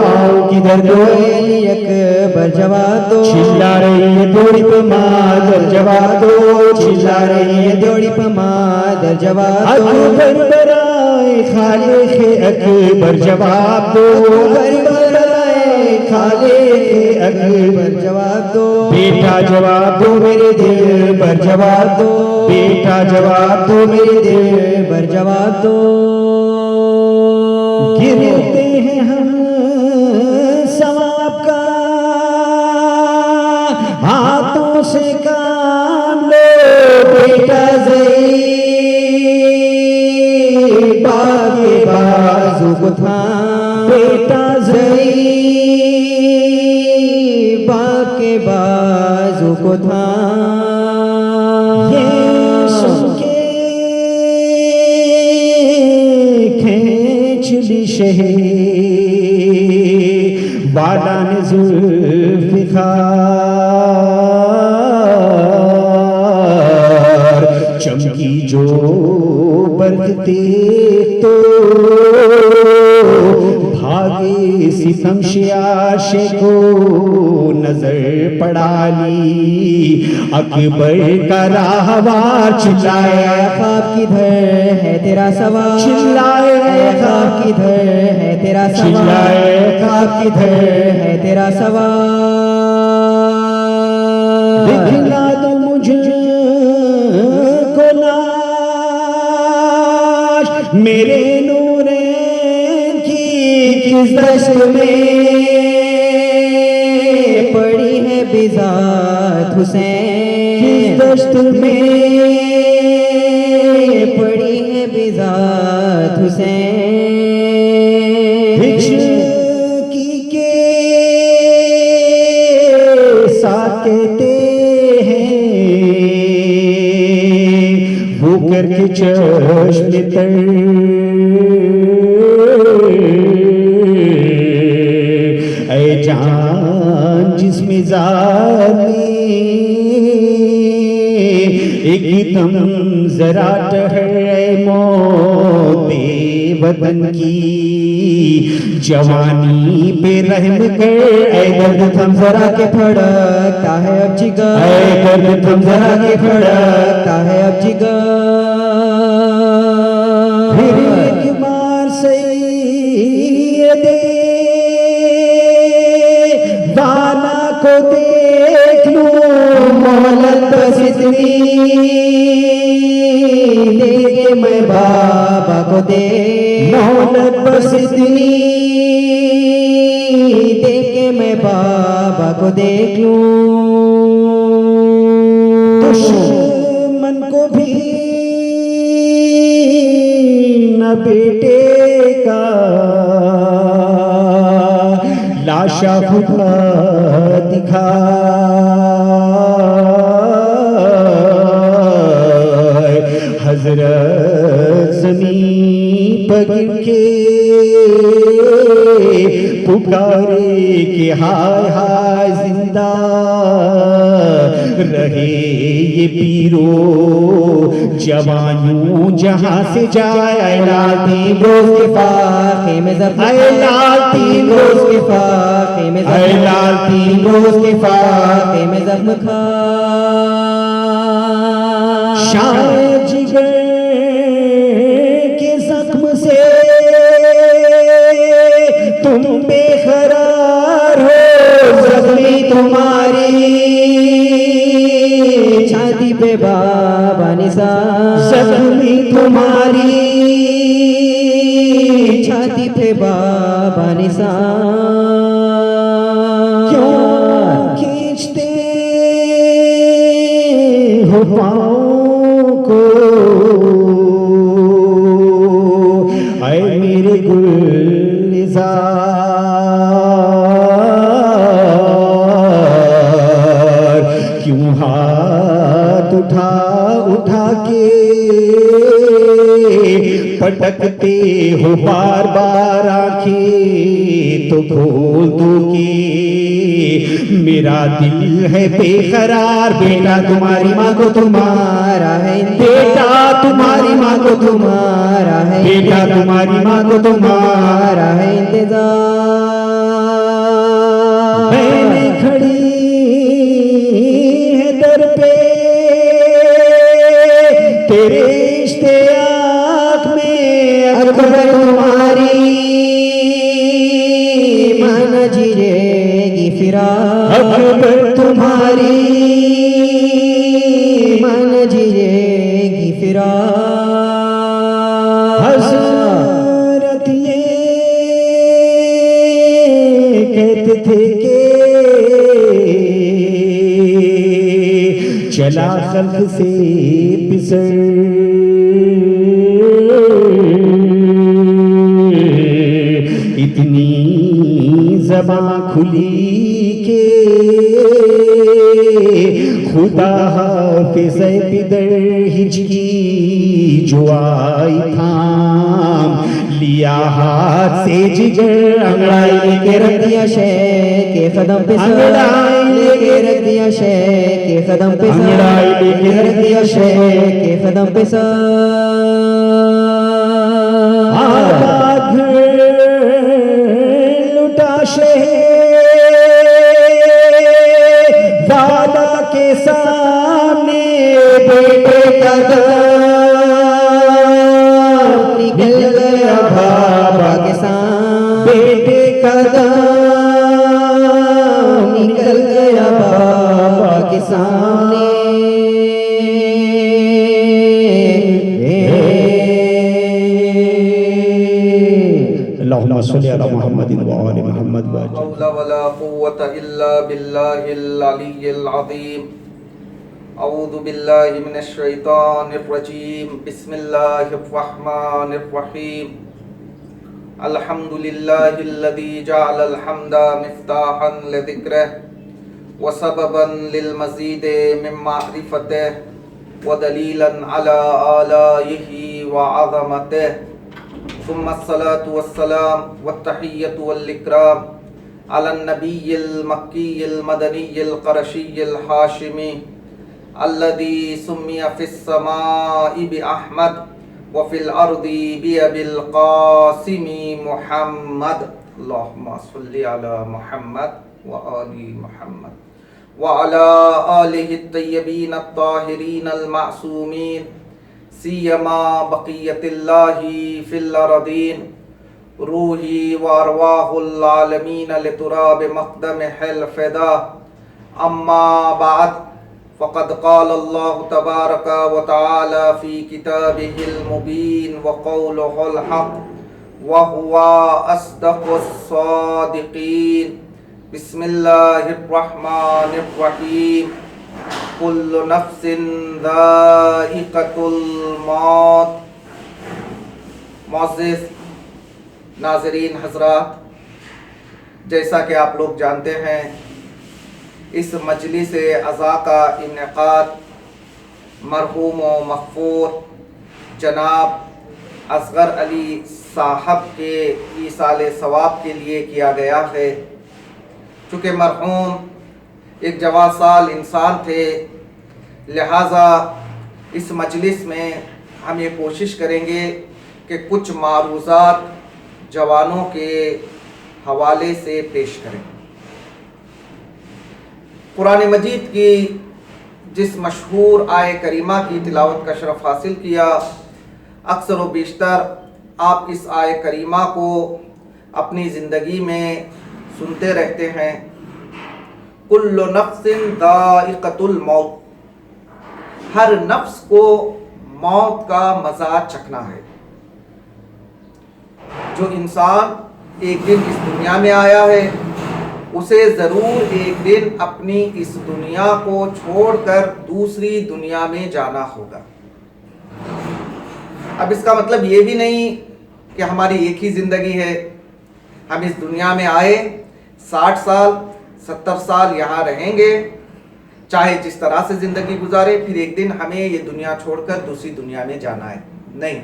آؤ کدھر دو علی اکبر جواب دو، چلا رہی ہے دوڑی پہ مادر جواب دو، چلا رہی ہے دوڑی پہ مادر جواب دو، اکبر برائے خالق اکبر جواب دو، اکبر برائے خالق اکبر جواب دو، بیٹا جواب دو میرے دل پر جواب دو، بیٹا جواب دو میرے دل پر جواب دو، گرتے ہیں ہم ثواب کا ہاتھوں سے کام لو بیٹا ضعیف باغ بازو کو تھام، بیٹا ضعیف باغ کے بازو کو تھام، یہ سن کے کھینچ لی شہر بالان ذوالفقار، چمکی جو برقتے تو بھاگے ستم شیاشے کو نظر پڑا لی، اکبر کا راہوار چلائے خواب کدھر ہے تیرا سوار، چلائے خواب کدھر ہے تیرا سوار، چلائے خواب کدھر ہے تیرا سوار، دکھلا دو مجھ کو لاش میرے نورین کی کس دشت میں پڑی ہے بذات حسین، کس دشت میں پڑی ہے بذات حسین، ہچکی کے ساتھ کہتے ہیں وہ کر کے چشم تر، اے جان جس مزاج میں ایک دم ذرا ٹھہرے موت وطن کی جوانی پہ رحم کر، اے درد تھم ذرا کے پھڑکتا ہے اب جگر، اے درد تھم ذرا کے پھڑکتا ہے اب جگر، پھر ایک بار سید دانا کو دیکھ لوں مہلت بس اتنی دے کے میں بابا کو دے، مہلت بس اتنی دے کے میں بابا کو دیکھ لوں، دشمن کو بھی نہ بیٹے کا لاشا خدا دکھا، حضرت زمین پر گر کے پکارے کہ ہائے ہائے زندہ رہے یہ پیرو جوانوں جہاں سے جائے، اے لال تین روز کے فاقے میں زخم، اے لال تین روز کے فاقے میں زخم، اے لال تین روز کے فاقے میں زخم کھا، شاید جگر کے زخم سے تم قرار ہو زخمی تمہاری چھاتی پہ بابا نثار زخمی تمہاری چھاتی پہ بابا نثار کیوں کھینچتے ہو پاؤں کو اے میرے گلزار کیوں ہاتھ اٹھا اٹھا کے پٹکتے ہو بار بار آنکھیں تو کھول دو کہ میرا دل ہے بے قرار بیٹا تمہاری ماں کو تمہارا ہے بیٹا تمہاری ماں کو تمہارا ہے بیٹا تمہاری ماں کو تمہارا ہے انتظار بہنیں کھڑی ہے در پہ تیرے اشتیاق میں اکبر تمہاری من جیرے گی فراق اکبر تمہاری من جیرے گی فراق حضرت یہ کہتے تھے کہ چلا خلق سے پسر اتنی زباں کھلی کہ خدا حافظ پدر ہچکی جو آئی تھام لیا ہاتھ سے جگر انگڑائی لے کے رکھ دیا شے کے قدم پہ انگڑائی لے کے رکھ دیا شے کے قدم پہ انگڑائی لے کے رکھ دیا شے کے قدم پہ آباد گھر لٹا شہر دادا کے سامنے بیٹے کا دم نکل گیا بابا کے سامنے بیٹے کا دم نکل گیا بابا کے سامنے اللہم صلی علی محمد و آل محمد لا حول ولا قوة إلا بالله العلي العظيم أعوذ بالله من الشيطان الرجيم بسم الله الرحمن الرحيم الحمد لله الذي جعل الحمد مفتاحا لذكره وسببا للمزيد من معرفته ودليلا على آلائه وعظمته ثم الصلاة والسلام والتحية والإكرام على النبي المكي المدني القرشي الحاشمي الذي سمي في السماء بأحمد وفي الأرض بأبي القاسم محمد اللهم صل على محمد وآل محمد وعلى آله الطيبين الطاهرين المعصومين سیما بقیت اللہ فی الارضین روحی وارواح العالمین لتراب مقدم الفدا اما بعد فقد قال اللہ تبارک وتعالی فی کتابہ المبین وقولہ الحق وهو اصدق الصادقین بسم اللہ الرحمن الرحیم کل نفس ذائقۃ الموت. معزز ناظرین حضرات، جیسا کہ آپ لوگ جانتے ہیں اس مجلس عزا کا انعقاد مرحوم و مغفور جناب اصغر علی صاحب کے ایصال ثواب کے لیے کیا گیا ہے. چونکہ مرحوم ایک جوان سال انسان تھے، لہٰذا اس مجلس میں ہم یہ کوشش کریں گے کہ کچھ معروضات جوانوں کے حوالے سے پیش کریں. قرآن مجید کی جس مشہور آیہ کریمہ کی تلاوت کا شرف حاصل کیا، اکثر و بیشتر آپ اس آیہ کریمہ کو اپنی زندگی میں سنتے رہتے ہیں کل نفس ذائقۃ الموت، ہر نفس کو موت کا مزہ چکھنا ہے۔ جو انسان ایک دن اس دنیا میں آیا ہے اسے ضرور ایک دن اپنی اس دنیا کو چھوڑ کر دوسری دنیا میں جانا ہوگا۔ اب اس کا مطلب یہ بھی نہیں کہ ہماری ایک ہی زندگی ہے، ہم اس دنیا میں آئے 60 سال 70 سال یہاں رہیں گے، چاہے جس طرح سے زندگی گزارے، پھر ایک دن ہمیں یہ دنیا چھوڑ کر دوسری دنیا میں جانا ہے۔ نہیں،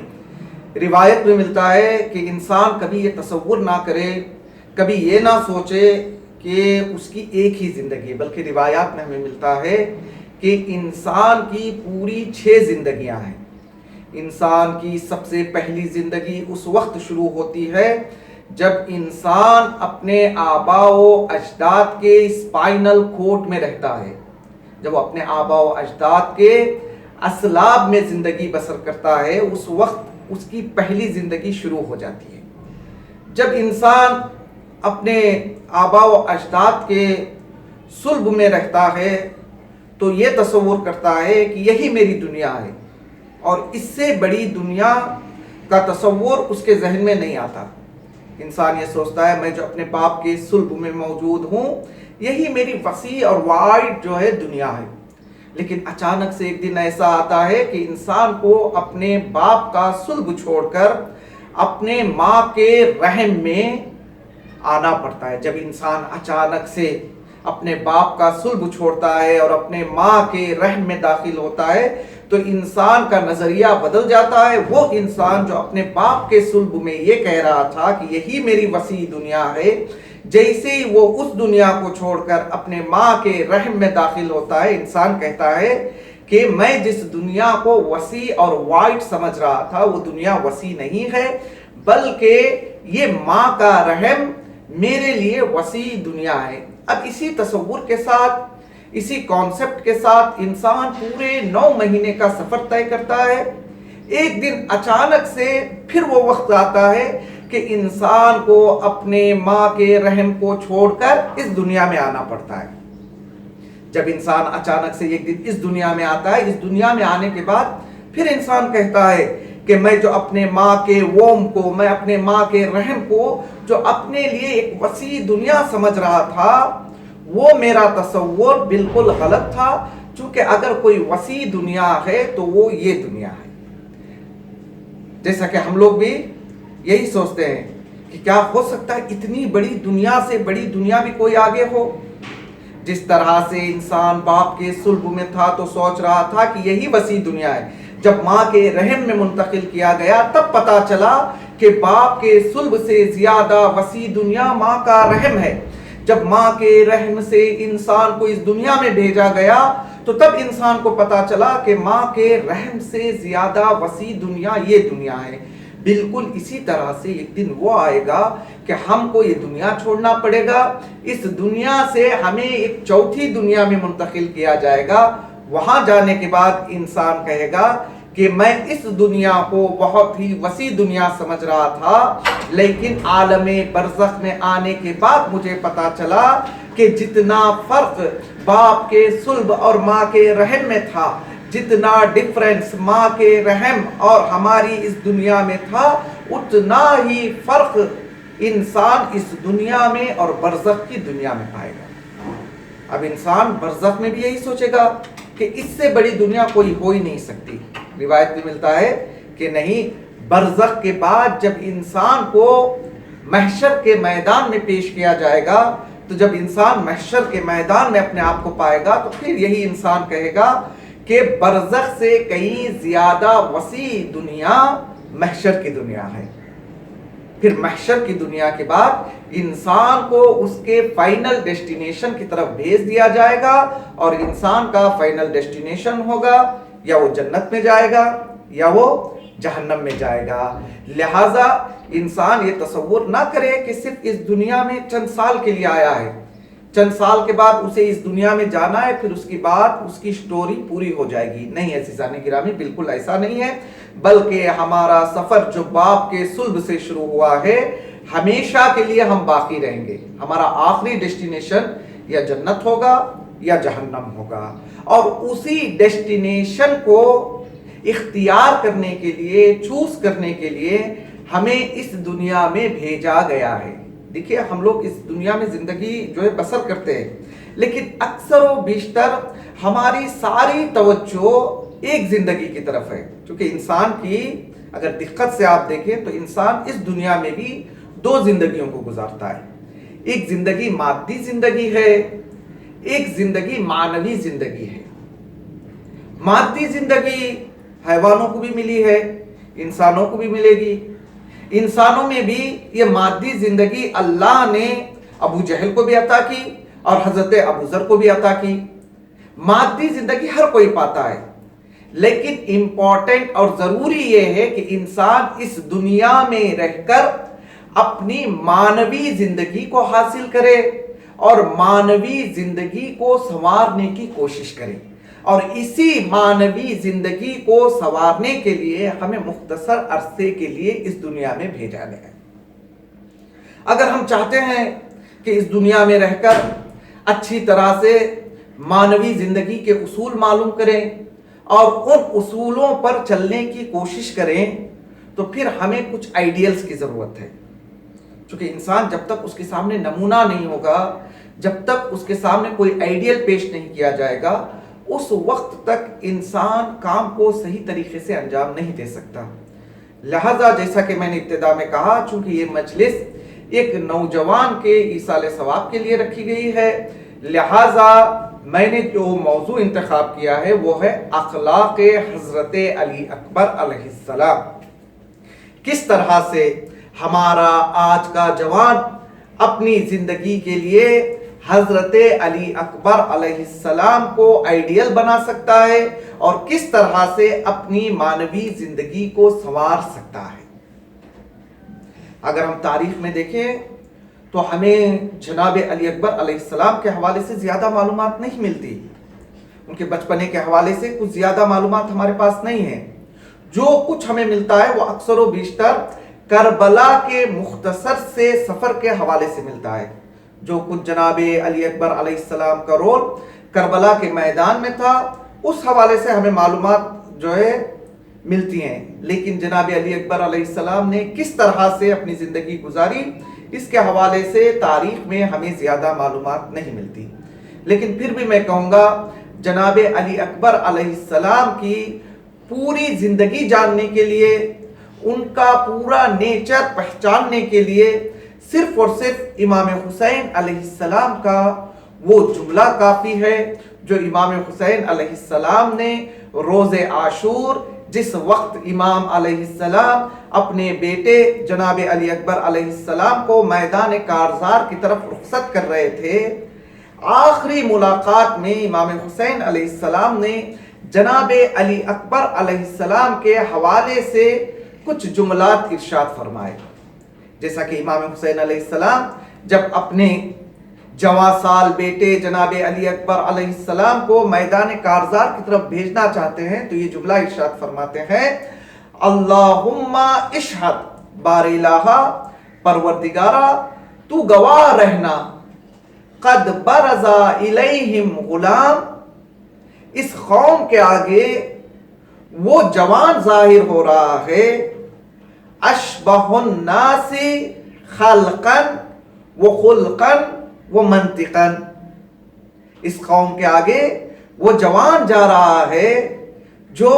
روایت میں ملتا ہے کہ انسان کبھی یہ تصور نہ کرے، کبھی یہ نہ سوچے کہ اس کی ایک ہی زندگی ہے، بلکہ روایات میں ہمیں ملتا ہے کہ انسان کی پوری 6 زندگیاں ہیں۔ انسان کی سب سے پہلی زندگی اس وقت شروع ہوتی ہے جب انسان اپنے آباء و اجداد کے اسپائنل کورڈ میں رہتا ہے، جب وہ اپنے آباء و اجداد کے اسلاب میں زندگی بسر کرتا ہے، اس وقت اس کی پہلی زندگی شروع ہو جاتی ہے۔ جب انسان اپنے آباء و اجداد کے صلب میں رہتا ہے تو یہ تصور کرتا ہے کہ یہی میری دنیا ہے، اور اس سے بڑی دنیا کا تصور اس کے ذہن میں نہیں آتا۔ انسان یہ سوچتا ہے میں جو اپنے باپ کے صلب میں موجود ہوں یہی میری وسیع اور وائڈ جو ہے دنیا ہے۔ لیکن اچانک سے ایک دن ایسا آتا ہے کہ انسان کو اپنے باپ کا صلب چھوڑ کر اپنے ماں کے رحم میں آنا پڑتا ہے۔ جب انسان اچانک سے اپنے باپ کا صلب چھوڑتا ہے اور اپنے ماں کے رحم میں داخل ہوتا ہے تو انسان کا نظریہ بدل جاتا ہے۔ وہ انسان جو اپنے باپ کے صلب میں یہ کہہ رہا تھا کہ یہی میری وسیع دنیا ہے، جیسے ہی وہ اس دنیا کو چھوڑ کر اپنے ماں کے رحم میں داخل ہوتا ہے، انسان کہتا ہے کہ میں جس دنیا کو وسیع اور وائڈ سمجھ رہا تھا وہ دنیا وسیع نہیں ہے، بلکہ یہ ماں کا رحم میرے لیے وسیع دنیا ہے۔ اب اسی تصور کے ساتھ، اسی کانسیپٹ کے ساتھ انسان پورے 9 مہینے کا سفر طے کرتا ہے۔ ایک دن اچانک سے پھر وہ وقت آتا ہے کہ انسان کو اپنے ماں کے رحم کو چھوڑ کر اس دنیا میں آنا پڑتا ہے۔ جب انسان اچانک سے ایک دن اس دنیا میں آتا ہے، اس دنیا میں آنے کے بعد پھر انسان کہتا ہے کہ میں جو اپنے ماں کے ووم کو، میں اپنے ماں کے رحم کو جو اپنے لیے ایک وسیع دنیا سمجھ رہا تھا، وہ میرا تصور بالکل غلط تھا، چونکہ اگر کوئی وسیع دنیا ہے تو وہ یہ دنیا ہے۔ جیسا کہ ہم لوگ بھی یہی سوچتے ہیں کہ کیا ہو سکتا ہے اتنی بڑی دنیا سے بڑی دنیا بھی کوئی آگے ہو۔ جس طرح سے انسان باپ کے صلب میں تھا تو سوچ رہا تھا کہ یہی وسیع دنیا ہے، جب ماں کے رحم میں منتقل کیا گیا تب پتا چلا کہ باپ کے صلب سے زیادہ وسیع دنیا ماں کا رحم ہے۔ جب ماں کے رحم سے انسان کو اس دنیا میں بھیجا گیا تو تب انسان کو پتا چلا کہ ماں کے رحم سے زیادہ وسیع دنیا یہ دنیا ہے۔ بالکل اسی طرح سے ایک دن وہ آئے گا کہ ہم کو یہ دنیا چھوڑنا پڑے گا، اس دنیا سے ہمیں ایک چوتھی دنیا میں منتقل کیا جائے گا۔ وہاں جانے کے بعد انسان کہے گا کہ میں اس دنیا کو بہت ہی وسیع دنیا سمجھ رہا تھا، لیکن عالم برزخ میں آنے کے بعد مجھے پتا چلا کہ جتنا فرق باپ کے صلب اور ماں کے رحم میں تھا، جتنا ڈفرنس ماں کے رحم اور ہماری اس دنیا میں تھا، اتنا ہی فرق انسان اس دنیا میں اور برزخ کی دنیا میں پائے گا۔ اب انسان برزخ میں بھی یہی سوچے گا کہ اس سے بڑی دنیا کوئی ہو ہی نہیں سکتی۔ روایت میں ملتا ہے کہ نہیں، برزخ کے بعد جب انسان کو محشر کے میدان میں پیش کیا جائے گا تو جب انسان محشر کے میدان میں اپنے آپ کو پائے گا تو پھر یہی انسان کہے گا کہ برزخ سے کہیں زیادہ وسیع دنیا محشر کی دنیا ہے۔ پھر محشر کی دنیا کے بعد انسان کو اس کے فائنل ڈیسٹینیشن کی طرف بھیج دیا جائے گا، اور انسان کا فائنل ڈیسٹینیشن ہوگا یا وہ جنت میں جائے گا یا وہ جہنم میں جائے گا۔ لہٰذا انسان یہ تصور نہ کرے کہ صرف اس دنیا میں چند سال کے لیے آیا ہے، چند سال کے بعد اسے اس دنیا میں جانا ہے، پھر اس کے بعد اس کی سٹوری پوری ہو جائے گی۔ نہیں عزیزان گرامی، بالکل ایسا نہیں ہے، بلکہ ہمارا سفر جو باپ کے صلب سے شروع ہوا ہے، ہمیشہ کے لیے ہم باقی رہیں گے. ہمارا آخری ڈیسٹینیشن یا جنت ہوگا یا جہنم ہوگا, اور اسی ڈیسٹینیشن کو اختیار کرنے کے لیے, چوز کرنے کے لیے ہمیں اس دنیا میں بھیجا گیا ہے. دیکھیے ہم لوگ اس دنیا میں زندگی جو ہے بسر کرتے ہیں, لیکن اکثر و بیشتر ہماری ساری توجہ ایک زندگی کی طرف ہے. چونکہ انسان کی اگر دقت سے آپ دیکھیں تو انسان اس دنیا میں بھی دو زندگیوں کو گزارتا ہے. ایک زندگی مادی زندگی ہے, ایک زندگی معنوی زندگی ہے. مادی زندگی حیوانوں کو بھی ملی ہے, انسانوں کو بھی ملے گی. انسانوں میں بھی یہ مادی زندگی اللہ نے ابو جہل کو بھی عطا کی اور حضرت ابو ذر کو بھی عطا کی. مادی زندگی ہر کوئی پاتا ہے, لیکن امپورٹنٹ اور ضروری یہ ہے کہ انسان اس دنیا میں رہ کر اپنی معنوی زندگی کو حاصل کرے اور معنوی زندگی کو سنوارنے کی کوشش کرے. اور اسی معنوی زندگی کو سنوارنے کے لیے ہمیں مختصر عرصے کے لیے اس دنیا میں بھیجا گیا ہے. اگر ہم چاہتے ہیں کہ اس دنیا میں رہ کر اچھی طرح سے معنوی زندگی کے اصول معلوم کریں اور ان اصولوں پر چلنے کی کوشش کریں, تو پھر ہمیں کچھ آئیڈیلز کی ضرورت ہے. چونکہ انسان جب تک اس کے سامنے نمونہ نہیں ہوگا, جب تک اس کے سامنے کوئی آئیڈیل پیش نہیں کیا جائے گا, اس وقت تک انسان کام کو صحیح طریقے سے انجام نہیں دے سکتا. لہذا جیسا کہ میں نے ابتدا میں کہا, چونکہ یہ مجلس ایک نوجوان کے ایصال ثواب کے لیے رکھی گئی ہے, لہذا میں نے جو موضوع انتخاب کیا ہے وہ ہے اخلاق حضرت علی اکبر علیہ السلام. کس طرح سے ہمارا آج کا جوان اپنی زندگی کے لیے حضرت علی اکبر علیہ السلام کو آئیڈیل بنا سکتا ہے اور کس طرح سے اپنی معنوی زندگی کو سنوار سکتا ہے. اگر ہم تاریخ میں دیکھیں تو ہمیں جناب علی اکبر علیہ السلام کے حوالے سے زیادہ معلومات نہیں ملتی. ان کے بچپنے کے حوالے سے کچھ زیادہ معلومات ہمارے پاس نہیں ہیں. جو کچھ ہمیں ملتا ہے وہ اکثر و بیشتر کربلا کے مختصر سے سفر کے حوالے سے ملتا ہے. جو کچھ جناب علی اکبر علیہ السلام کا رول کربلا کے میدان میں تھا, اس حوالے سے ہمیں معلومات جو ہے ملتی ہیں. لیکن جناب علی اکبر علیہ السلام نے کس طرح سے اپنی زندگی گزاری, اس کے حوالے سے تاریخ میں ہمیں زیادہ معلومات نہیں ملتی. لیکن پھر بھی میں کہوں گا جناب علی اکبر علیہ السلام کی پوری زندگی جاننے کے لیے, ان کا پورا نیچر پہچاننے کے لیے صرف اور صرف امام حسین علیہ السلام کا وہ جملہ کافی ہے جو امام حسین علیہ السلام نے روز عاشور, جس وقت امام علیہ السلام اپنے بیٹے جناب علی اکبر علیہ السلام کو میدان کارزار کی طرف رخصت کر رہے تھے, آخری ملاقات میں امام حسین علیہ السلام نے جناب علی اکبر علیہ السلام کے حوالے سے کچھ جملات ارشاد فرمائے. جیسا کہ امام حسین علیہ السلام جب اپنے جواں سال بیٹے جناب علی اکبر علیہ السلام کو میدان کارزار کی طرف بھیجنا چاہتے ہیں تو یہ جملہ ارشاد فرماتے ہیں, اللہم اشہد بار الہ, پروردگارا تو گواہ رہنا, قد برزا الیہم غلام, اس قوم کے آگے وہ جوان ظاہر ہو رہا ہے, اشبہ الناس خلقا و خلقا و منطقا, اس قوم کے آگے وہ جوان جا رہا ہے جو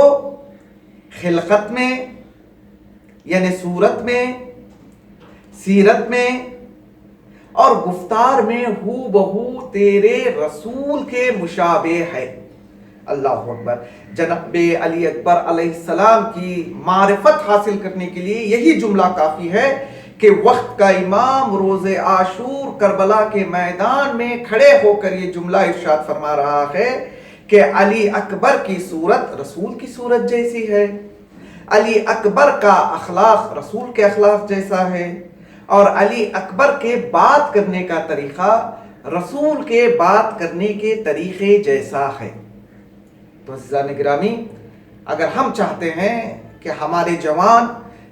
خلقت میں یعنی صورت میں, سیرت میں اور گفتار میں ہو بہو تیرے رسول کے مشابہ ہے. اللہ اکبر. جناب علی اکبر علیہ السلام کی معرفت حاصل کرنے کے لیے یہی جملہ کافی ہے کہ وقت کا امام روز عاشور کربلا کے میدان میں کھڑے ہو کر یہ جملہ ارشاد فرما رہا ہے کہ علی اکبر کی صورت رسول کی صورت جیسی ہے, علی اکبر کا اخلاق رسول کے اخلاق جیسا ہے, اور علی اکبر کے بات کرنے کا طریقہ رسول کے بات کرنے کے طریقے جیسا ہے. تو عزیزان گرامی, اگر ہم چاہتے ہیں کہ ہمارے جوان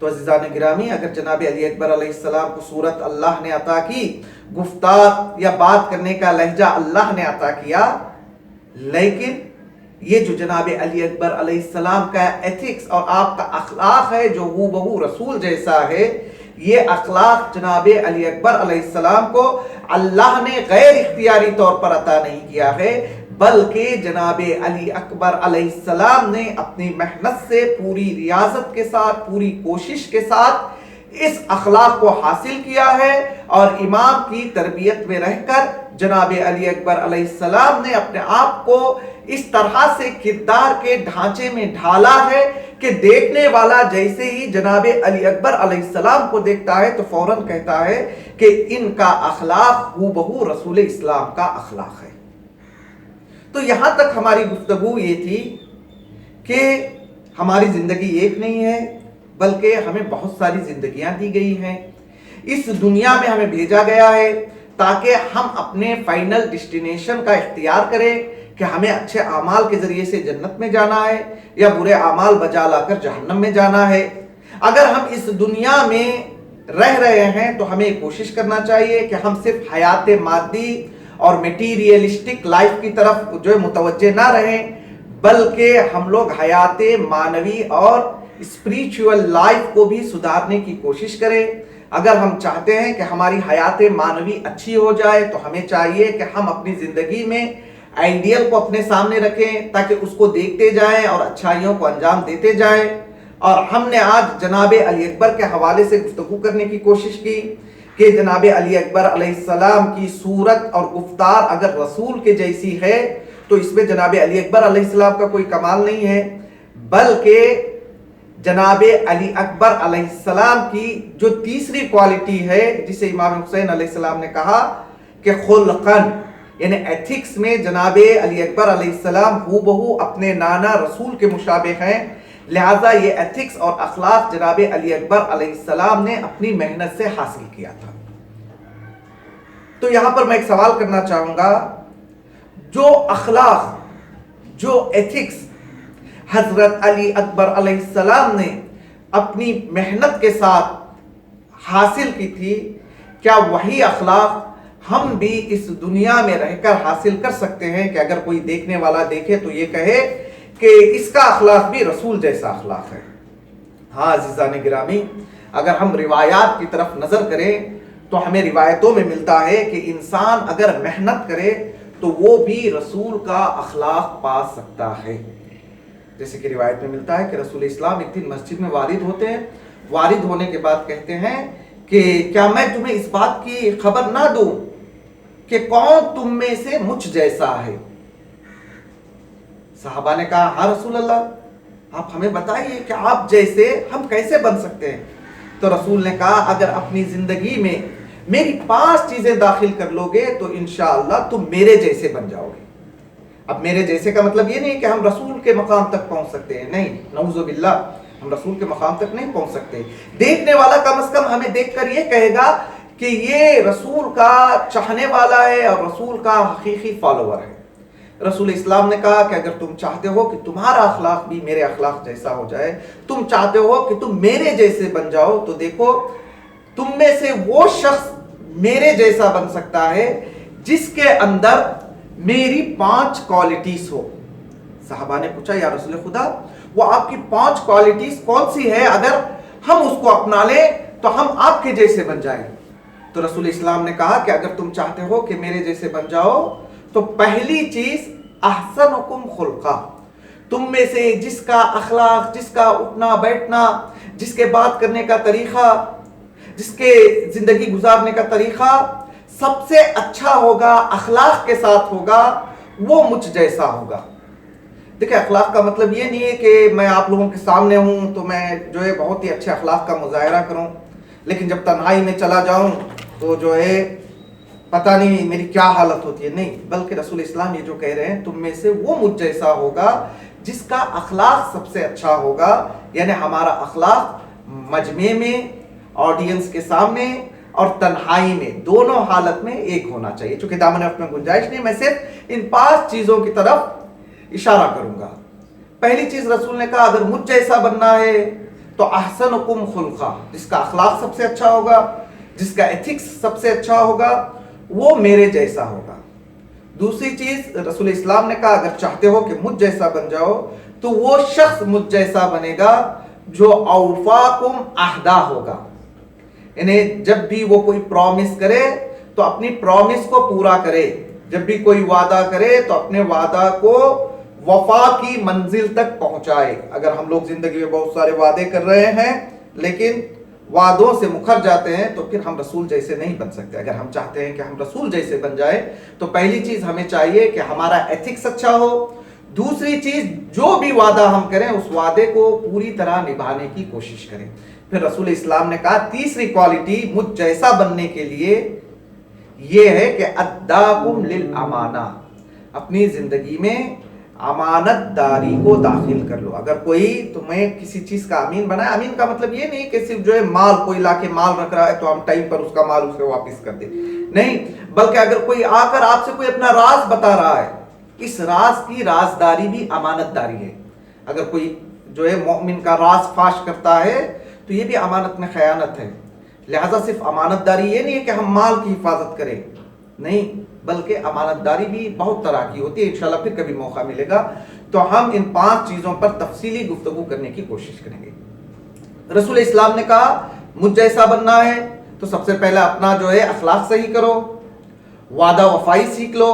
تو عزیزان گرامی اگر جناب علی اکبر علیہ السلام کو صورت اللہ نے عطا کی، گفتار یا بات کرنے کا لہجہ اللہ نے عطا کیا، لیکن یہ جو جناب علی اکبر علیہ السلام کا ایتھکس اور آپ کا اخلاق ہے جو ہو بہو رسول جیسا ہے، یہ اخلاق جناب علی اکبر علیہ السلام کو اللہ نے غیر اختیاری طور پر عطا نہیں کیا ہے، بلکہ جناب علی اکبر علیہ السلام نے اپنی محنت سے پوری ریاضت کے ساتھ، پوری کوشش کے ساتھ اس اخلاق کو حاصل کیا ہے، اور امام کی تربیت میں رہ کر جناب علی اکبر علیہ السلام نے اپنے آپ کو اس طرح سے کردار کے ڈھانچے میں ڈھالا ہے کہ دیکھنے والا جیسے ہی جناب علی اکبر علیہ السلام کو دیکھتا ہے تو فوراً کہتا ہے کہ ان کا اخلاق ہو بہو رسول اسلام کا اخلاق ہے۔ تو یہاں تک ہماری گفتگو یہ تھی کہ ہماری زندگی ایک نہیں ہے، بلکہ ہمیں بہت ساری زندگیاں دی گئی ہیں۔ اس دنیا میں ہمیں بھیجا گیا ہے تاکہ ہم اپنے فائنل ڈیسٹینیشن کا اختیار کریں کہ ہمیں اچھے اعمال کے ذریعے سے جنت میں جانا ہے یا برے اعمال بجا لا کر جہنم میں جانا ہے۔ اگر ہم اس دنیا میں رہ رہے ہیں تو ہمیں کوشش کرنا چاہیے کہ ہم صرف حیات مادی اور میٹیریلسٹک لائف کی طرف جو ہے متوجہ نہ رہیں، بلکہ ہم لوگ حیات معنوی اور اسپریچول لائف کو بھی سدھارنے کی کوشش کریں۔ اگر ہم چاہتے ہیں کہ ہماری حیات معنوی اچھی ہو جائے تو ہمیں چاہیے کہ ہم اپنی زندگی میں آئیڈیل کو اپنے سامنے رکھیں تاکہ اس کو دیکھتے جائیں اور اچھائیوں کو انجام دیتے جائیں۔ اور ہم نے آج جناب علی اکبر کے حوالے سے گفتگو کرنے کی کوشش کی کہ جناب علی اکبر علیہ السلام کی صورت اور گفتار اگر رسول کے جیسی ہے تو اس میں جناب علی اکبر علیہ السلام کا کوئی کمال نہیں ہے، بلکہ جناب علی اکبر علیہ السلام کی جو تیسری کوالٹی ہے جسے امام حسین علیہ السلام نے کہا کہ خلقن، یعنی ایتھکس میں جناب علی اکبر علیہ السلام ہو بہو اپنے نانا رسول کے مشابہ ہیں، لہٰذا یہ ایتھکس اور اخلاق جناب علی اکبر علیہ السلام نے اپنی محنت سے حاصل کیا تھا۔ تو یہاں پر میں ایک سوال کرنا چاہوں گا، جو اخلاق، جو ایتھکس حضرت علی اکبر علیہ السلام نے اپنی محنت کے ساتھ حاصل کی تھی، کیا وہی اخلاق ہم بھی اس دنیا میں رہ کر حاصل کر سکتے ہیں کہ اگر کوئی دیکھنے والا دیکھے تو یہ کہے کہ اس کا اخلاق بھی رسول جیسا اخلاق ہے؟ ہاں عزیزان گرامی، اگر ہم روایات کی طرف نظر کریں تو ہمیں روایتوں میں ملتا ہے کہ انسان اگر محنت کرے تو وہ بھی رسول کا اخلاق پا سکتا ہے۔ جیسے کہ روایت میں ملتا ہے کہ رسول اسلام ایک دن مسجد میں وارد ہوتے ہیں، وارد ہونے کے بعد کہتے ہیں کہ کیا میں تمہیں اس بات کی خبر نہ دوں کہ کون تم میں سے مجھ جیسا ہے؟ صحابہ نے کہا ہاں رسول اللہ، آپ ہمیں بتائیے کہ آپ جیسے ہم کیسے بن سکتے ہیں؟ تو رسول نے کہا اگر اپنی زندگی میں میری 5 چیزیں داخل کر لو گے تو انشاءاللہ تم میرے جیسے بن جاؤ گے۔ اب میرے جیسے کا مطلب یہ نہیں کہ ہم رسول کے مقام تک پہنچ سکتے ہیں، نہیں، نعوذ باللہ، ہم رسول کے مقام تک نہیں پہنچ سکتے۔ دیکھنے والا کم از کم ہمیں دیکھ کر یہ کہے گا کہ یہ رسول کا چاہنے والا ہے اور رسول کا حقیقی فالوور ہے۔ رسول اسلام نے کہا کہ اگر تم چاہتے ہو کہ تمہارا اخلاق بھی میرے اخلاق جیسا ہو جائے، تم چاہتے ہو کہ تم میرے جیسے بن جاؤ، تو دیکھو تم میں سے وہ شخص میرے جیسا بن سکتا ہے جس کے اندر میری 5 کوالٹیز ہو۔ صحابہ نے پوچھا یا رسول خدا وہ آپ کی 5 کوالٹیز کون سی ہے، اگر ہم اس کو اپنا لیں تو ہم آپ کے جیسے بن جائیں؟ تو رسول اسلام نے کہا کہ اگر تم چاہتے ہو کہ میرے جیسے بن جاؤ تو پہلی چیز احسنکم خلقا، تم میں سے جس کا اخلاق، جس کا اٹھنا بیٹھنا، جس کے بات کرنے کا طریقہ، جس کے زندگی گزارنے کا طریقہ سب سے اچھا ہوگا، اخلاق کے ساتھ ہوگا، وہ مجھ جیسا ہوگا۔ دیکھیں اخلاق کا مطلب یہ نہیں ہے کہ میں آپ لوگوں کے سامنے ہوں تو میں جو ہے بہت ہی اچھے اخلاق کا مظاہرہ کروں، لیکن جب تنہائی میں چلا جاؤں تو جو ہے پتہ نہیں میری کیا حالت ہوتی ہے، نہیں، بلکہ رسول اسلام یہ جو کہہ رہے ہیں تم میں سے وہ مجھ جیسا ہوگا جس کا اخلاق سب سے اچھا ہوگا، یعنی ہمارا اخلاق مجمع میں، آڈینس کے سامنے اور تنہائی میں، دونوں حالت میں ایک ہونا چاہیے۔ چونکہ دامن رفت میں گنجائش نہیں، میں صرف ان 5 چیزوں کی طرف اشارہ کروں گا۔ پہلی چیز رسول نے کہا اگر مجھ جیسا بننا ہے تو احسنکم خلقا، جس کا اخلاق سب سے اچھا ہوگا، جس کا ایتھکس سب سے اچھا ہوگا، وہ میرے جیسا ہوگا۔ دوسری چیز رسول اسلام نے کہا اگر چاہتے ہو کہ مجھ جیسا بن جاؤ تو وہ شخص مجھ جیسا بنے گا جو اوفاکم عہدہ ہوگا، یعنی جب بھی وہ کوئی پرومس کرے تو اپنی پرومس کو پورا کرے، جب بھی کوئی وعدہ کرے تو اپنے وعدہ کو وفا کی منزل تک پہنچائے۔ اگر ہم لوگ زندگی میں بہت سارے وعدے کر رہے ہیں لیکن وعدوں سے مکر جاتے ہیں تو پھر ہم رسول جیسے نہیں بن سکتے۔ اگر ہم چاہتے ہیں کہ ہم رسول جیسے بن جائیں تو پہلی چیز ہمیں چاہیے کہ ہمارا ایتھکس اچھا ہو، دوسری چیز جو بھی وعدہ ہم کریں اس وعدے کو پوری طرح نبھانے کی کوشش کریں۔ پھر رسول اسلام نے کہا تیسری کوالٹی مجھ جیسا بننے کے لیے یہ ہے کہ اداکم للامانہ، اپنی زندگی میں امانت داری کو داخل کر لو۔ اگر کوئی تمہیں کسی چیز کا امین بنائے، امین کا مطلب یہ نہیں کہ صرف جو ہے مال کوئی لا کے مال رکھ رہا ہے تو ہم ٹائم پر اس کا مال اسے واپس کر دیں، نہیں، بلکہ اگر کوئی آ کر آپ سے کوئی اپنا راز بتا رہا ہے، اس راز کی رازداری بھی امانت داری ہے۔ اگر کوئی جو ہے مومن کا راز فاش کرتا ہے تو یہ بھی امانت میں خیانت ہے۔ لہذا صرف امانت داری یہ نہیں ہے کہ ہم مال کی حفاظت کریں، نہیں، بلکہ امانت داری بھی بہت طرح کی ہوتی ہے۔ انشاءاللہ پھر کبھی موقع ملے گا تو ہم ان 5 چیزوں پر تفصیلی گفتگو کرنے کی کوشش کریں گے۔ رسول اسلام نے کہا مجھ جیسا بننا ہے تو سب سے پہلے اپنا جو ہے اخلاق صحیح کرو، وعدہ وفائی سیکھ لو،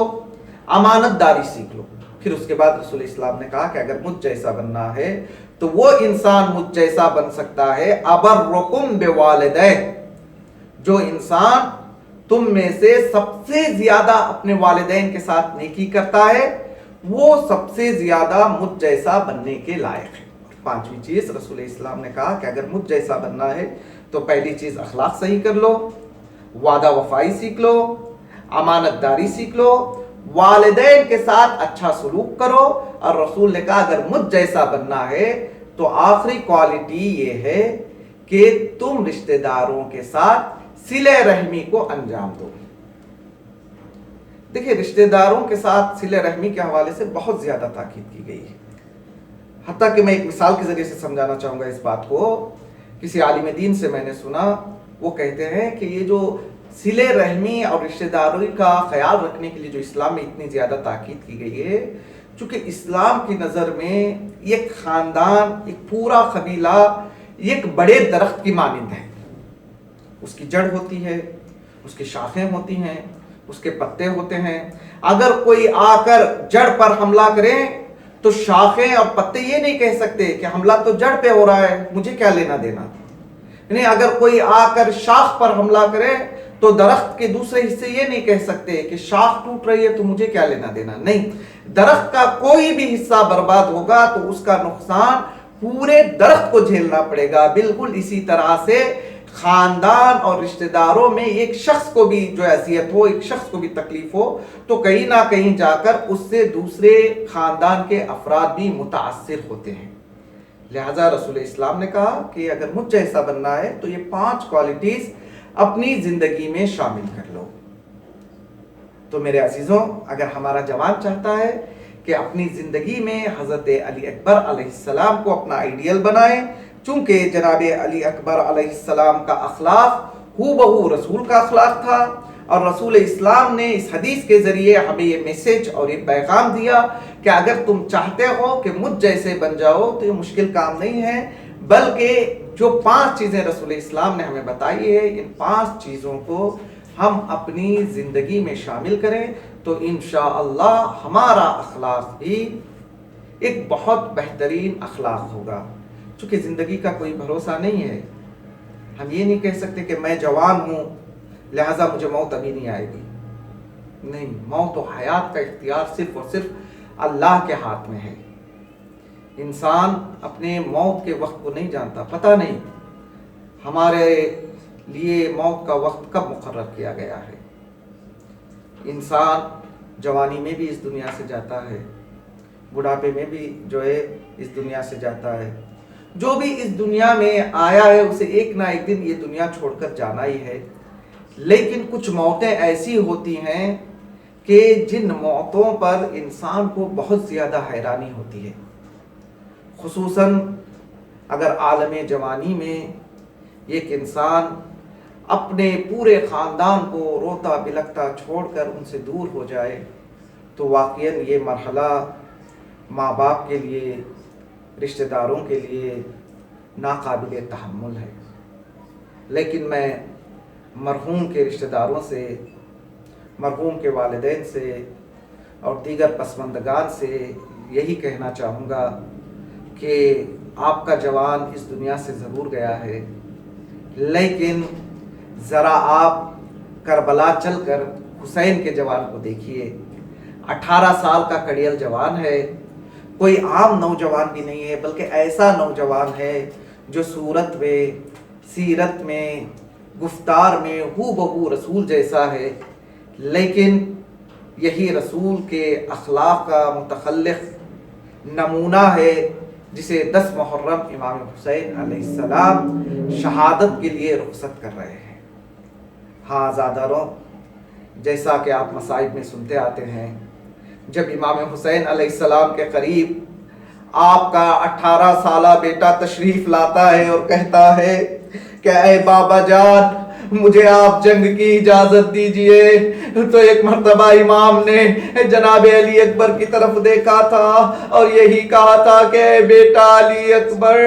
امانت داری سیکھ لو۔ پھر اس کے بعد رسول اسلام نے کہا کہ اگر مجھ جیسا بننا ہے تو وہ انسان مجھ جیسا بن سکتا ہے ابرکم بوالدین، جو انسان تم میں سے سب سے زیادہ اپنے والدین کے ساتھ نیکی کرتا ہے وہ سب سے زیادہ مجھ جیسا بننے کے لائق ہے۔ 5ویں چیز رسول اسلام نے کہا کہ اگر مجھ جیسا بننا ہے تو پہلی چیز اخلاق صحیح کر لو، وعدہ وفائی سیکھ لو، امانت داری سیکھ لو، والدین کے ساتھ اچھا سلوک کرو، اور رسول نے کہا اگر مجھ جیسا بننا ہے تو آخری کوالٹی یہ ہے کہ تم رشتہ داروں کے ساتھ صلہ رحمی کو انجام دو۔ دیکھیں رشتہ داروں کے ساتھ صلہ رحمی کے حوالے سے بہت زیادہ تاکید کی گئی ہے، حتیٰ کہ میں ایک مثال کے ذریعے سے سمجھانا چاہوں گا اس بات کو۔ کسی عالم دین سے میں نے سنا، وہ کہتے ہیں کہ یہ جو صلہ رحمی اور رشتہ داری کا خیال رکھنے کے لیے جو اسلام میں اتنی زیادہ تاکید کی گئی ہے، چونکہ اسلام کی نظر میں ایک خاندان، ایک پورا قبیلہ ایک بڑے درخت کی مانند ہے۔ اس کی جڑ ہوتی ہے، اس کی شاخیں ہوتی ہیں، اس کے پتے ہوتے ہیں۔ اگر کوئی آ کر جڑ پر حملہ کرے تو شاخیں اور پتے یہ نہیں کہہ سکتے کہ حملہ تو جڑ پہ ہو رہا ہے، مجھے کیا لینا دینا۔ یعنی اگر کوئی آ کر شاخ پر حملہ کرے تو درخت کے دوسرے حصے یہ نہیں کہہ سکتے کہ شاخ ٹوٹ رہی ہے تو مجھے کیا لینا دینا، نہیں، درخت کا کوئی بھی حصہ برباد ہوگا تو اس کا نقصان پورے درخت کو جھیلنا پڑے گا۔ بالکل اسی طرح سے خاندان اور رشتہ داروں میں ایک شخص کو بھی جو اذیت ہو، ایک شخص کو بھی تکلیف ہو تو کہیں نہ کہیں جا کر اس سے دوسرے خاندان کے افراد بھی متاثر ہوتے ہیں۔ لہذا رسول اسلام نے کہا کہ اگر مجھ جیسا بننا ہے تو یہ 5 کوالٹیز اپنی زندگی میں شامل کر لو۔ تو میرے عزیزوں، اگر ہمارا جوان چاہتا ہے کہ اپنی زندگی میں حضرت علی اکبر علیہ السلام کو اپنا آئیڈیل بنائے، چونکہ جناب علی اکبر علیہ السلام کا اخلاق ہو بہو رسول کا اخلاق تھا، اور رسول اسلام نے اس حدیث کے ذریعے ہمیں یہ میسج اور یہ پیغام دیا کہ اگر تم چاہتے ہو کہ مجھ جیسے بن جاؤ تو یہ مشکل کام نہیں ہے، بلکہ جو 5 چیزیں رسول اسلام نے ہمیں بتائی ہے، ان 5 چیزوں کو ہم اپنی زندگی میں شامل کریں تو انشاءاللہ ہمارا اخلاق بھی ایک بہت بہترین اخلاق ہوگا۔ چونکہ زندگی کا کوئی بھروسہ نہیں ہے، ہم یہ نہیں کہہ سکتے کہ میں جوان ہوں لہٰذا مجھے موت ابھی نہیں آئے گی، نہیں، موت و حیات کا اختیار صرف اور صرف اللہ کے ہاتھ میں ہے۔ انسان اپنے موت کے وقت کو نہیں جانتا، پتہ نہیں ہمارے لیے موت کا وقت کب مقرر کیا گیا ہے۔ انسان جوانی میں بھی اس دنیا سے جاتا ہے، بڑھاپے میں بھی جو ہے اس دنیا سے جاتا ہے۔ جو بھی اس دنیا میں آیا ہے اسے ایک نہ ایک دن یہ دنیا چھوڑ کر جانا ہی ہے، لیکن کچھ موتیں ایسی ہوتی ہیں کہ جن موتوں پر انسان کو بہت زیادہ حیرانی ہوتی ہے، خصوصاً اگر عالم جوانی میں ایک انسان اپنے پورے خاندان کو روتا بلکتا چھوڑ کر ان سے دور ہو جائے تو واقعاً یہ مرحلہ ماں باپ کے لیے، رشتہ داروں کے لیے ناقابل تحمل ہے۔ لیکن میں مرحوم کے رشتہ داروں سے، مرحوم کے والدین سے اور دیگر پسماندگان سے یہی کہنا چاہوں گا کہ آپ کا جوان اس دنیا سے ضرور گیا ہے، لیکن ذرا آپ کربلا چل کر حسین کے جوان کو دیکھیے۔ 18 سال کا کڑیل جوان ہے، کوئی عام نوجوان بھی نہیں ہے، بلکہ ایسا نوجوان ہے جو صورت میں، سیرت میں، گفتار میں ہو بہو رسول جیسا ہے، لیکن یہی رسول کے اخلاق کا متخلق نمونہ ہے جسے 10 محرم امام حسین علیہ السلام شہادت کے لیے رخصت کر رہے ہیں۔ ہاں زاداروں، جیسا کہ آپ مصائب میں سنتے آتے ہیں، جب امام حسین علیہ السلام کے قریب آپ کا 18 سالہ بیٹا تشریف لاتا ہے اور کہتا ہے کہ اے بابا جان مجھے آپ جنگ کی اجازت دیجئے، تو ایک مرتبہ امام نے جناب علی اکبر کی طرف دیکھا تھا اور یہی کہا تھا کہ بیٹا علی اکبر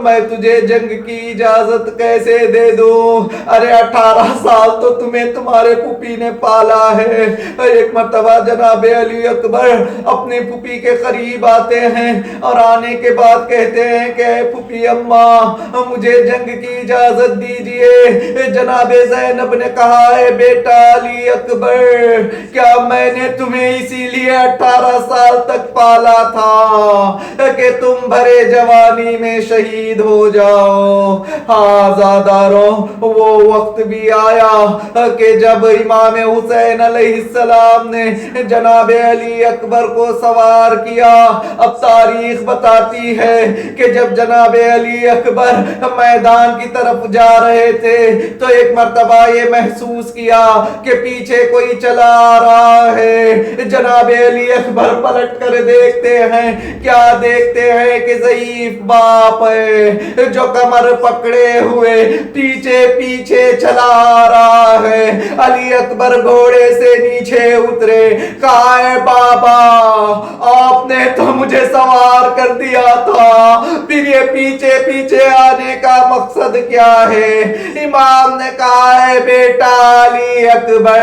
میں تجھے جنگ کی اجازت کیسے دے دوں؟ ارے 18 سال تو تمہیں تمہارے پھوپھی نے پالا ہے۔ ایک مرتبہ جناب علی اکبر اپنے پھوپھی کے قریب آتے ہیں اور آنے کے بعد کہتے ہیں کہ پھوپھی اماں مجھے جنگ کی اجازت دیجئے۔ جناب زینب نے کہا ہے بیٹا علی اکبر کیا میں نے تمہیں اسی لیے 18 سال تک پالا تھا کہ تم بھرے جوانی میں شہید ہو جاؤ؟ ہاں زاداروں، وہ وقت بھی آیا کہ جب امام حسین علیہ السلام نے جناب علی اکبر کو سوار کیا۔ اب تاریخ بتاتی ہے کہ جب جناب علی اکبر میدان کی طرف جا رہے تھے تو ایک مرتبہ یہ محسوس کیا کہ پیچھے کوئی چلا آ رہا ہے۔ جناب علی اکبر پلٹ کر دیکھتے ہیں، کیا دیکھتے ہیں کہ ضعیف باپ ہے جو کمر پکڑے ہوئے پیچھے پیچھے چلا آ رہا ہے۔ علی اکبر گھوڑے سے نیچے اترے، کہا ہے بابا آپ نے تو مجھے سوار کر دیا تھا، پھر یہ پیچھے پیچھے آنے کا مقصد کیا ہے؟ امام نے کہا ہے بیٹا علی اکبر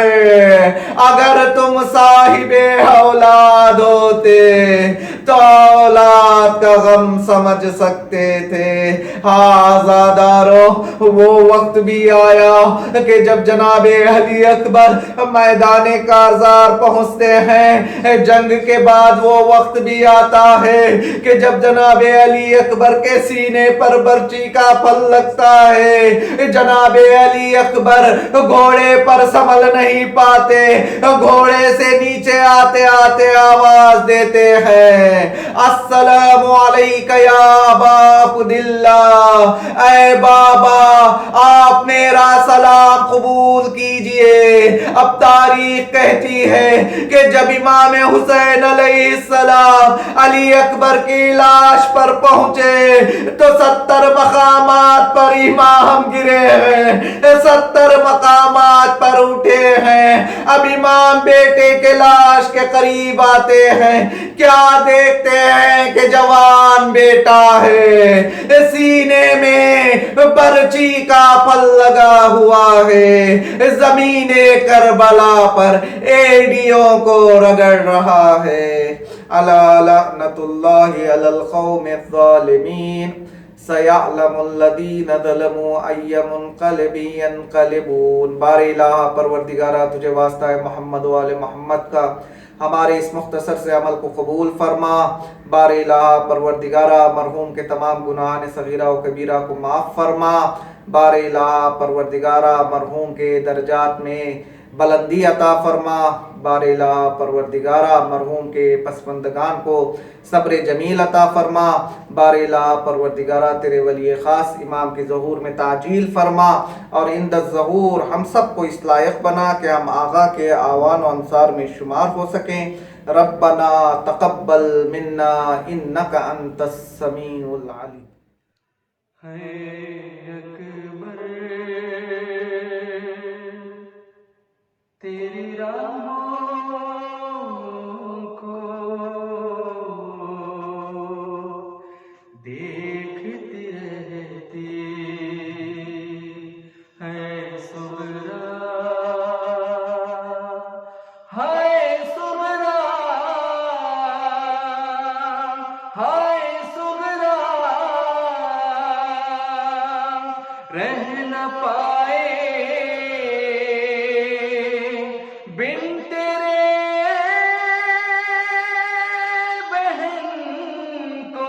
اگر تم صاحب اولاد ہوتے تو اولاد کا غم سمجھ سکتے تھے۔ ہاں زاداروں، وہ وقت بھی آیا کہ جب جناب علی اکبر میدان کارزار پہنچتے ہیں، جنگ کے بعد وہ وقت بھی آتا ہے کہ جب جناب علی اکبر کے سینے پر برچی کا پھل لگتا ہے، جناب علی اکبر گھوڑے پر سنبھل نہیں پاتے، گھوڑے سے نیچے آتے آتے آواز دیتے ہیں السلام علیکہ یا ابا عبداللہ، اے بابا آپ میرا سلام قبول کیجئے۔ اب تاریخ کہتی ہے کہ جب امام حسین علیہ السلام علی اکبر کی لاش پر پہنچے تو 70 مقامات پر امام گرے ہیں، 70 مقامات پر اٹھے ہیں۔ اب امام بیٹے کے لاش کے قریب آتے ہیں، کیا دیکھتے ہیں کہ جوان بیٹا ہے، سینے میں برچی کا پھل لگا ہوا ہے، زمین کربلا پر ایڑیوں کو رگڑ رہا ہے۔ الا لعنت اللہ علی القوم الظالمین سیعلم الذین ظلموا ای منقلب ینقلبون۔ بار الہ پروردگارہ تجھے واسطہ ہے محمد و آل محمد کا ہمارے اس مختصر سے عمل کو قبول فرما۔ بار الہ پروردگارہ مرحوم کے تمام گناہان صغیرہ و کبیرہ کو معاف فرما۔ بار الہ پروردگارہ مرحوم کے درجات میں بلندی عطا فرما۔ بار الہ پروردگارہ مرحوم کے پسماندگان کو صبر جمیل عطا فرما۔ بار الہ پروردگارہ تیرے ولی خاص امام کے ظہور میں تعجیل فرما، اور عند الظہور ہم سب کو اس لائق بنا کہ ہم آقا کے آوان و انصار میں شمار ہو سکیں۔ ربنا تقبل منا انک انت السمیع العلیم۔ ہے اکبر تیری راہوں کو دیکھتی رہتی ہے سغرا ہائے سغرا ہائے سغرا رہ نہ پائے بن تیرے بہن کو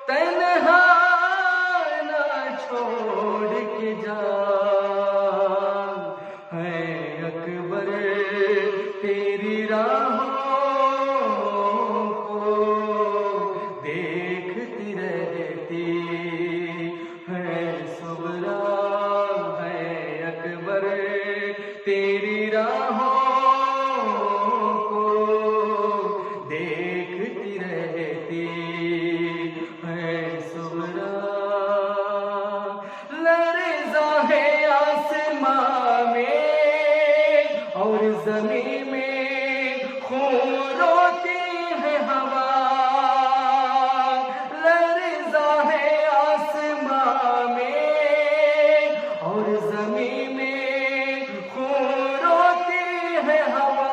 تنہا نہ چھوڑ کے جا ہے اکبر تیری راہوں کو دیکھتی رہتی ہے سغرا ہے اکبر تیری راہوں کو دیکھتی رہتی ہے سغرا لرزا ہے آسمان میں اور زمین میں خون روتی ہے ہوا لرزا ہے آسمان میں اور زمین میں خون روتی ہے ہوا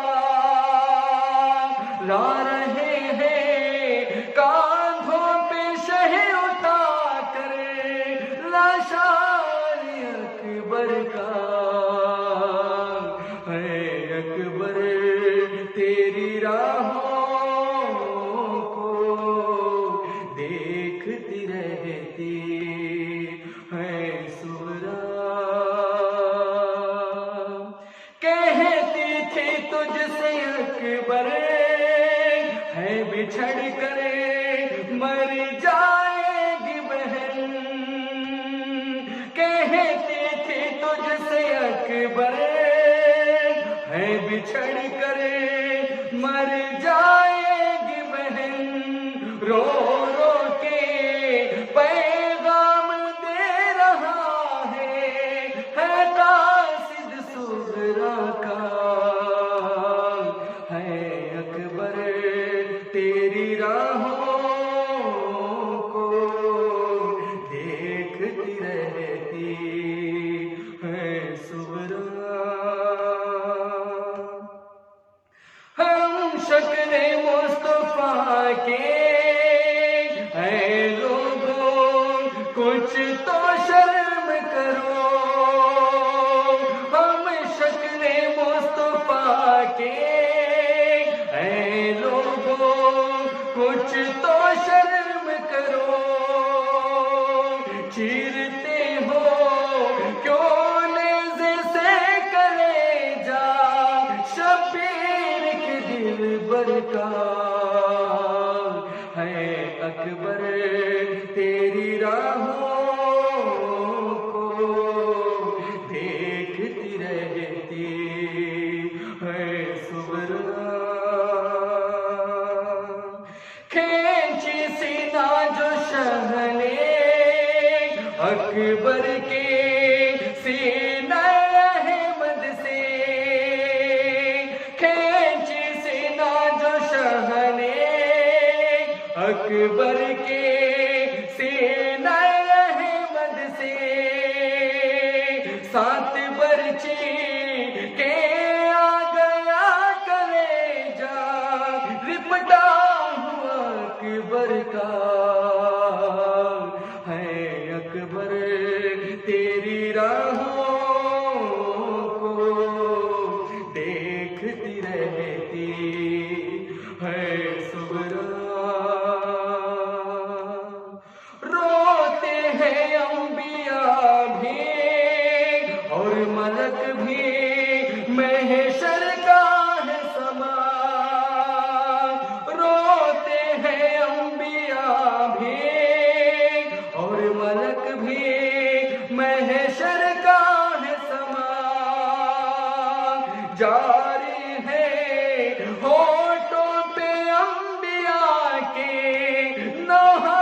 لا رہے ہیں کاندھوں پہ شہ اٹھا کر لاشار اکبر کا ہے اکبر تیری راہوں کو دیکھتی رہتی ہے سغرا کہتی تھی تجھ سے اکبر ہے بچھڑ کر مر جائے گی بہن کہتی تھی تجھ سے اکبر ہے بچھڑ کر مر جائے گی بہن رو رو کے پیغام دے رہا ہے قاصد سغرا کا ہے اکبر تیری راہوں کو دیکھتی رہتی ہے سغرا ہم شکل مصطفیٰ کے اے لوگوں کچھ تو شرم کرو ہم شکل مصطفیٰ کے اے لوگوں کچھ تو شرم کرو چیرتے ہو کیوں نیزے سے کلیجا شبیر کے دل برکا ہے اکبر تیری راہوں کو دیکھتی رہتی ہے سغرا کھینچی سینہ جو شہ نے اکبر کے سینہ احمد سے کھینچی سینہ جو شہ نے اکبر کے سینہ احمد سے سات برچی کے آ گیا کلیجا لپٹا ہوا اکبر کا ہے اکبر تیری راہوں کو دیکھتی رہتی ہے سغرا روتے ہیں انبیاء بھی اور ملک بھی محشر کا ہے سما روتے ہیں انبیاء بھی اور ملک بھی محشر کا ہے سما جاری ہے ہونٹوں پہ انبیاء کے نوحہ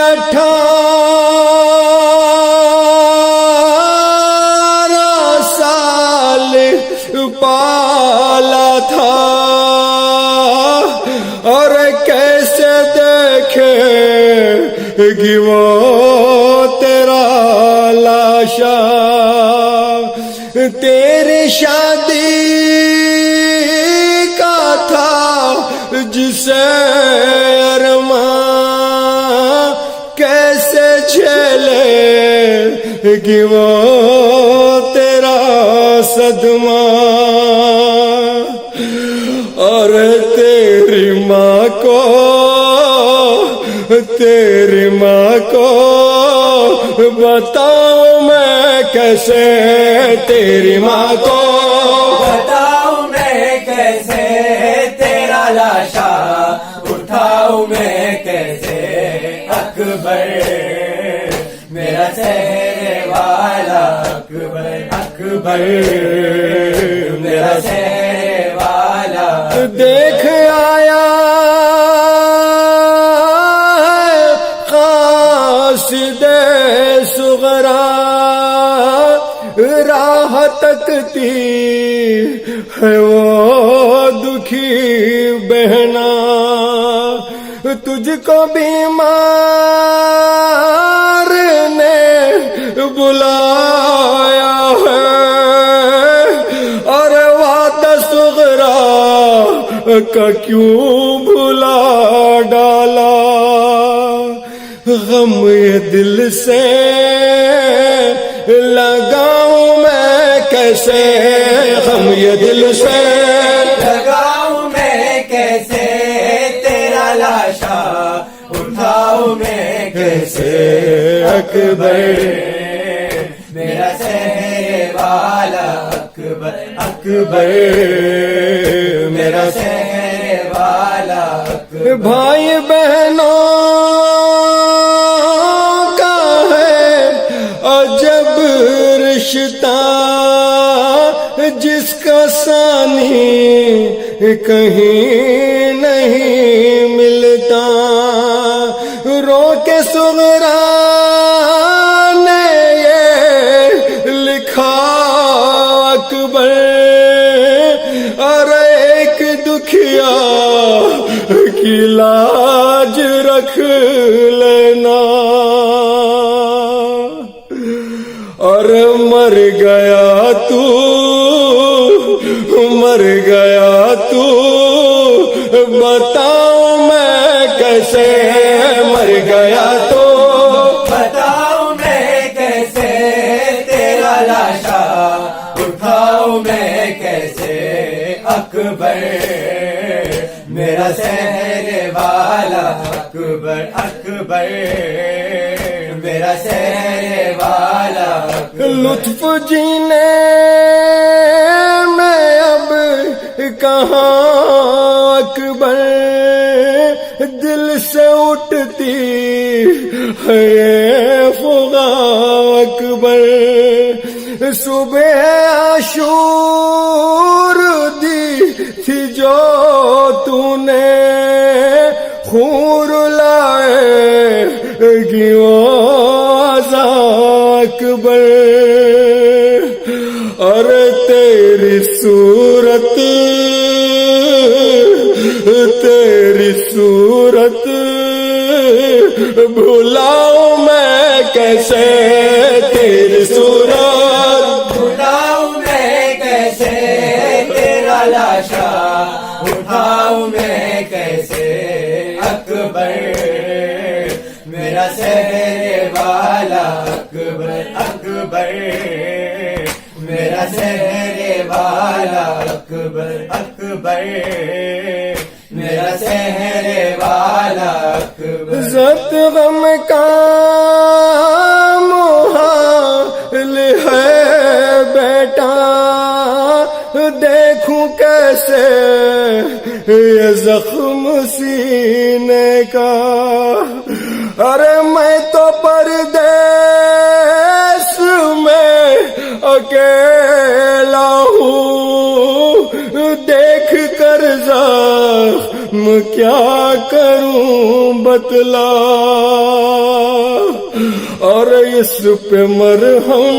18 پالا تھا اور کیسے دیکھے گی وہ تیرا لاشا تیری شادی کا تھا جسے ارمان کیسے جھیلے گی وہ تیرا صدمہ اور تیری ماں کو بتاؤں میں کیسے تیری ماں کو بتاؤں میں کیسے تیرا لاشا اٹھاؤں میں کیسے اکبر میرا چہرے والا اکبر اکبر میرا چہرے والا دیکھ آیا قاصد صغرا راہ تکتی ہے وہ دکھی بہنا تجھ کو بیمار نے بلایا ہے اور وعدہ صغرا کا کیوں بھلا ڈالا غم یہ دل سے لگاؤں میں کیسے غم یہ دل سے لگاؤں میں کیسے تیرا لاشا اٹھاؤں میں کیسے اکبر میرا چہرے والا اکبر اکبر میرا چہرے والا اکبر بھائی بہنوں کا ہے عجب رشتہ جس کا ثانی کہیں نہیں ملتا رو کے صغرا نے یہ لکھا اکبر اور ایک دکھیا کی لاج رکھ لینا اور مر گیا تو بتاؤں میں کیسے مر گیا تو بتاؤں میں کیسے تیرا لاشا اٹھاؤں میں کیسے اکبر میرا چہرے والا اکبر اکبر میرا چہرے والا لطف جینے میں اب کہاں اکبر دل سے اٹھتی ہے فغاں اکبر صبح عاشور دی تھی جو تو نے خور لائے گی وہ اکبر اور تیری صورت بھلاؤں میں کیسے تیری صورت بھلاؤں میں کیسے تیرا لاشا اٹھاؤں میں کیسے اکبر میرا چہرے والا اکبر اکبر میرا چہرے والا اکبر اکبر میرا چہرے والا اکبر ذات غم کا محال ہے بیٹا دیکھوں کیسے یہ زخم سینے کا ارے میں تو پردیس میں اکیلا ہوں دیکھ کر زخم کیا کروں بتلا اور اس پہ مرہم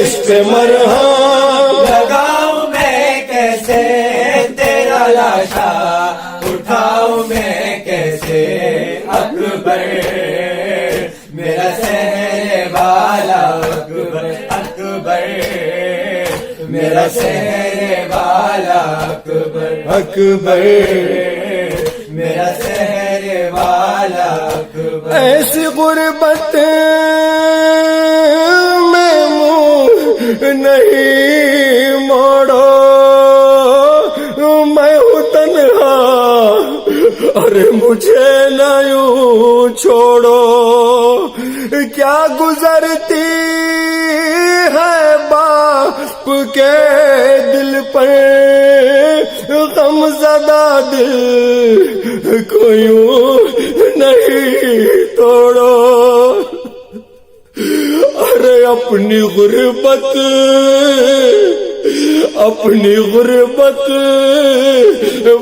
عشق مرہم لگاؤں میں کیسے تیرا لاشا اٹھاؤں میں کیسے اکبر میرا سہر والا اکبر اکبر میرا سہر والا اکبر اکبر میرا سہر والا اکبر ایسی غربت میں منہ نہیں موڑو میں ہوں تنہا ارے مجھے نہ یوں چھوڑو کیا گزرتی ہے باپ کے دل پر غم زدہ دل کو یوں نہیں توڑو ارے اپنی غربت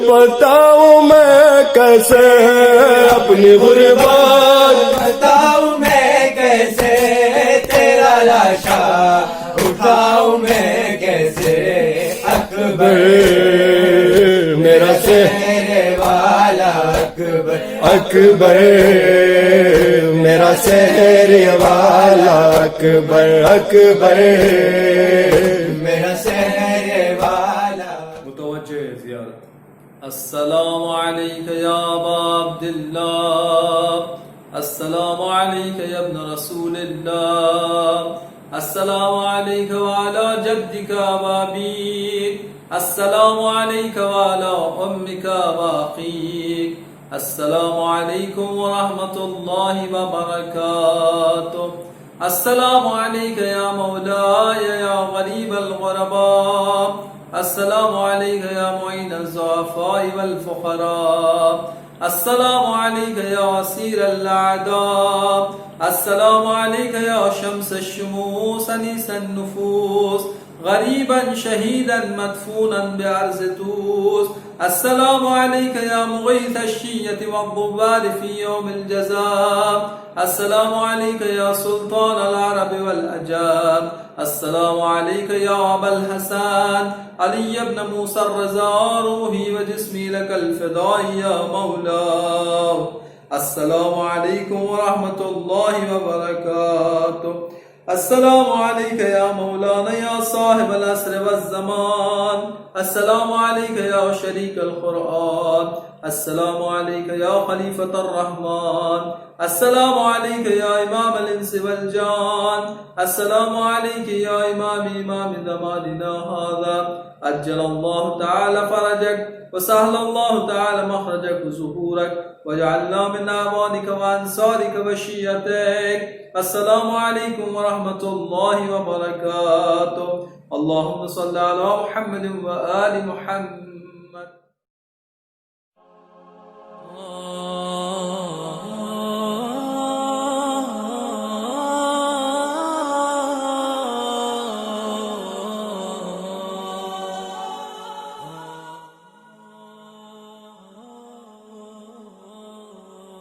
بتاؤں میں کیسے اپنی غربت بتاؤں میں کیسے تیرا لاشا اٹھاؤں میں کیسے اکبر میرا سہر والا اکبر اکبر میرا سحر والا اکبر اکبر میرا سہر والا متوجہ زیارت السلام علیک یا ابا عبداللہ السلام علیک یا ابن رسول اللہ السلام علیک وعلا جدک ابابیک السلام علیک وعلا امک باقیک السلام علیکم ورحمۃ اللہ وبرکاتہ السلام علیک یا مولاي یا غریب الغرباء السلام علیک یا معین الضعفاء والفقراء السلام علیک یا اسیر الاعداء السلام علیک یا شمس الشموس انیس النفوس غریبا شہیدا مدفونا بعرض توس السلام علیک یا مغیث الشیۃ والضباب فی یوم الجزاء السلام علیک یا سلطان العرب والعجام السلام علیک یا ابا الحسن علی ابن موسى الرضا روحی و جسمی لک الفداء یا مولا السلام علیکم ورحمۃ اللہ وبرکاتہ السلام علیک یا مولانا یا صاحب العصر والزمان السلام علیک یا شریک القرآن السلام علیک یا خلیفۃ الرحمن السلام علیک یا امام الانس والجان السلام علیک یا امام زماننا هذا عجل الله تعالى فرجك وسهل الله تعالى مخرجك وظهورك وجعلنا من اعوانك وانصارك وشيعتك السلام عليكم ورحمة الله وبركاته اللهم صل على محمد وآل محمد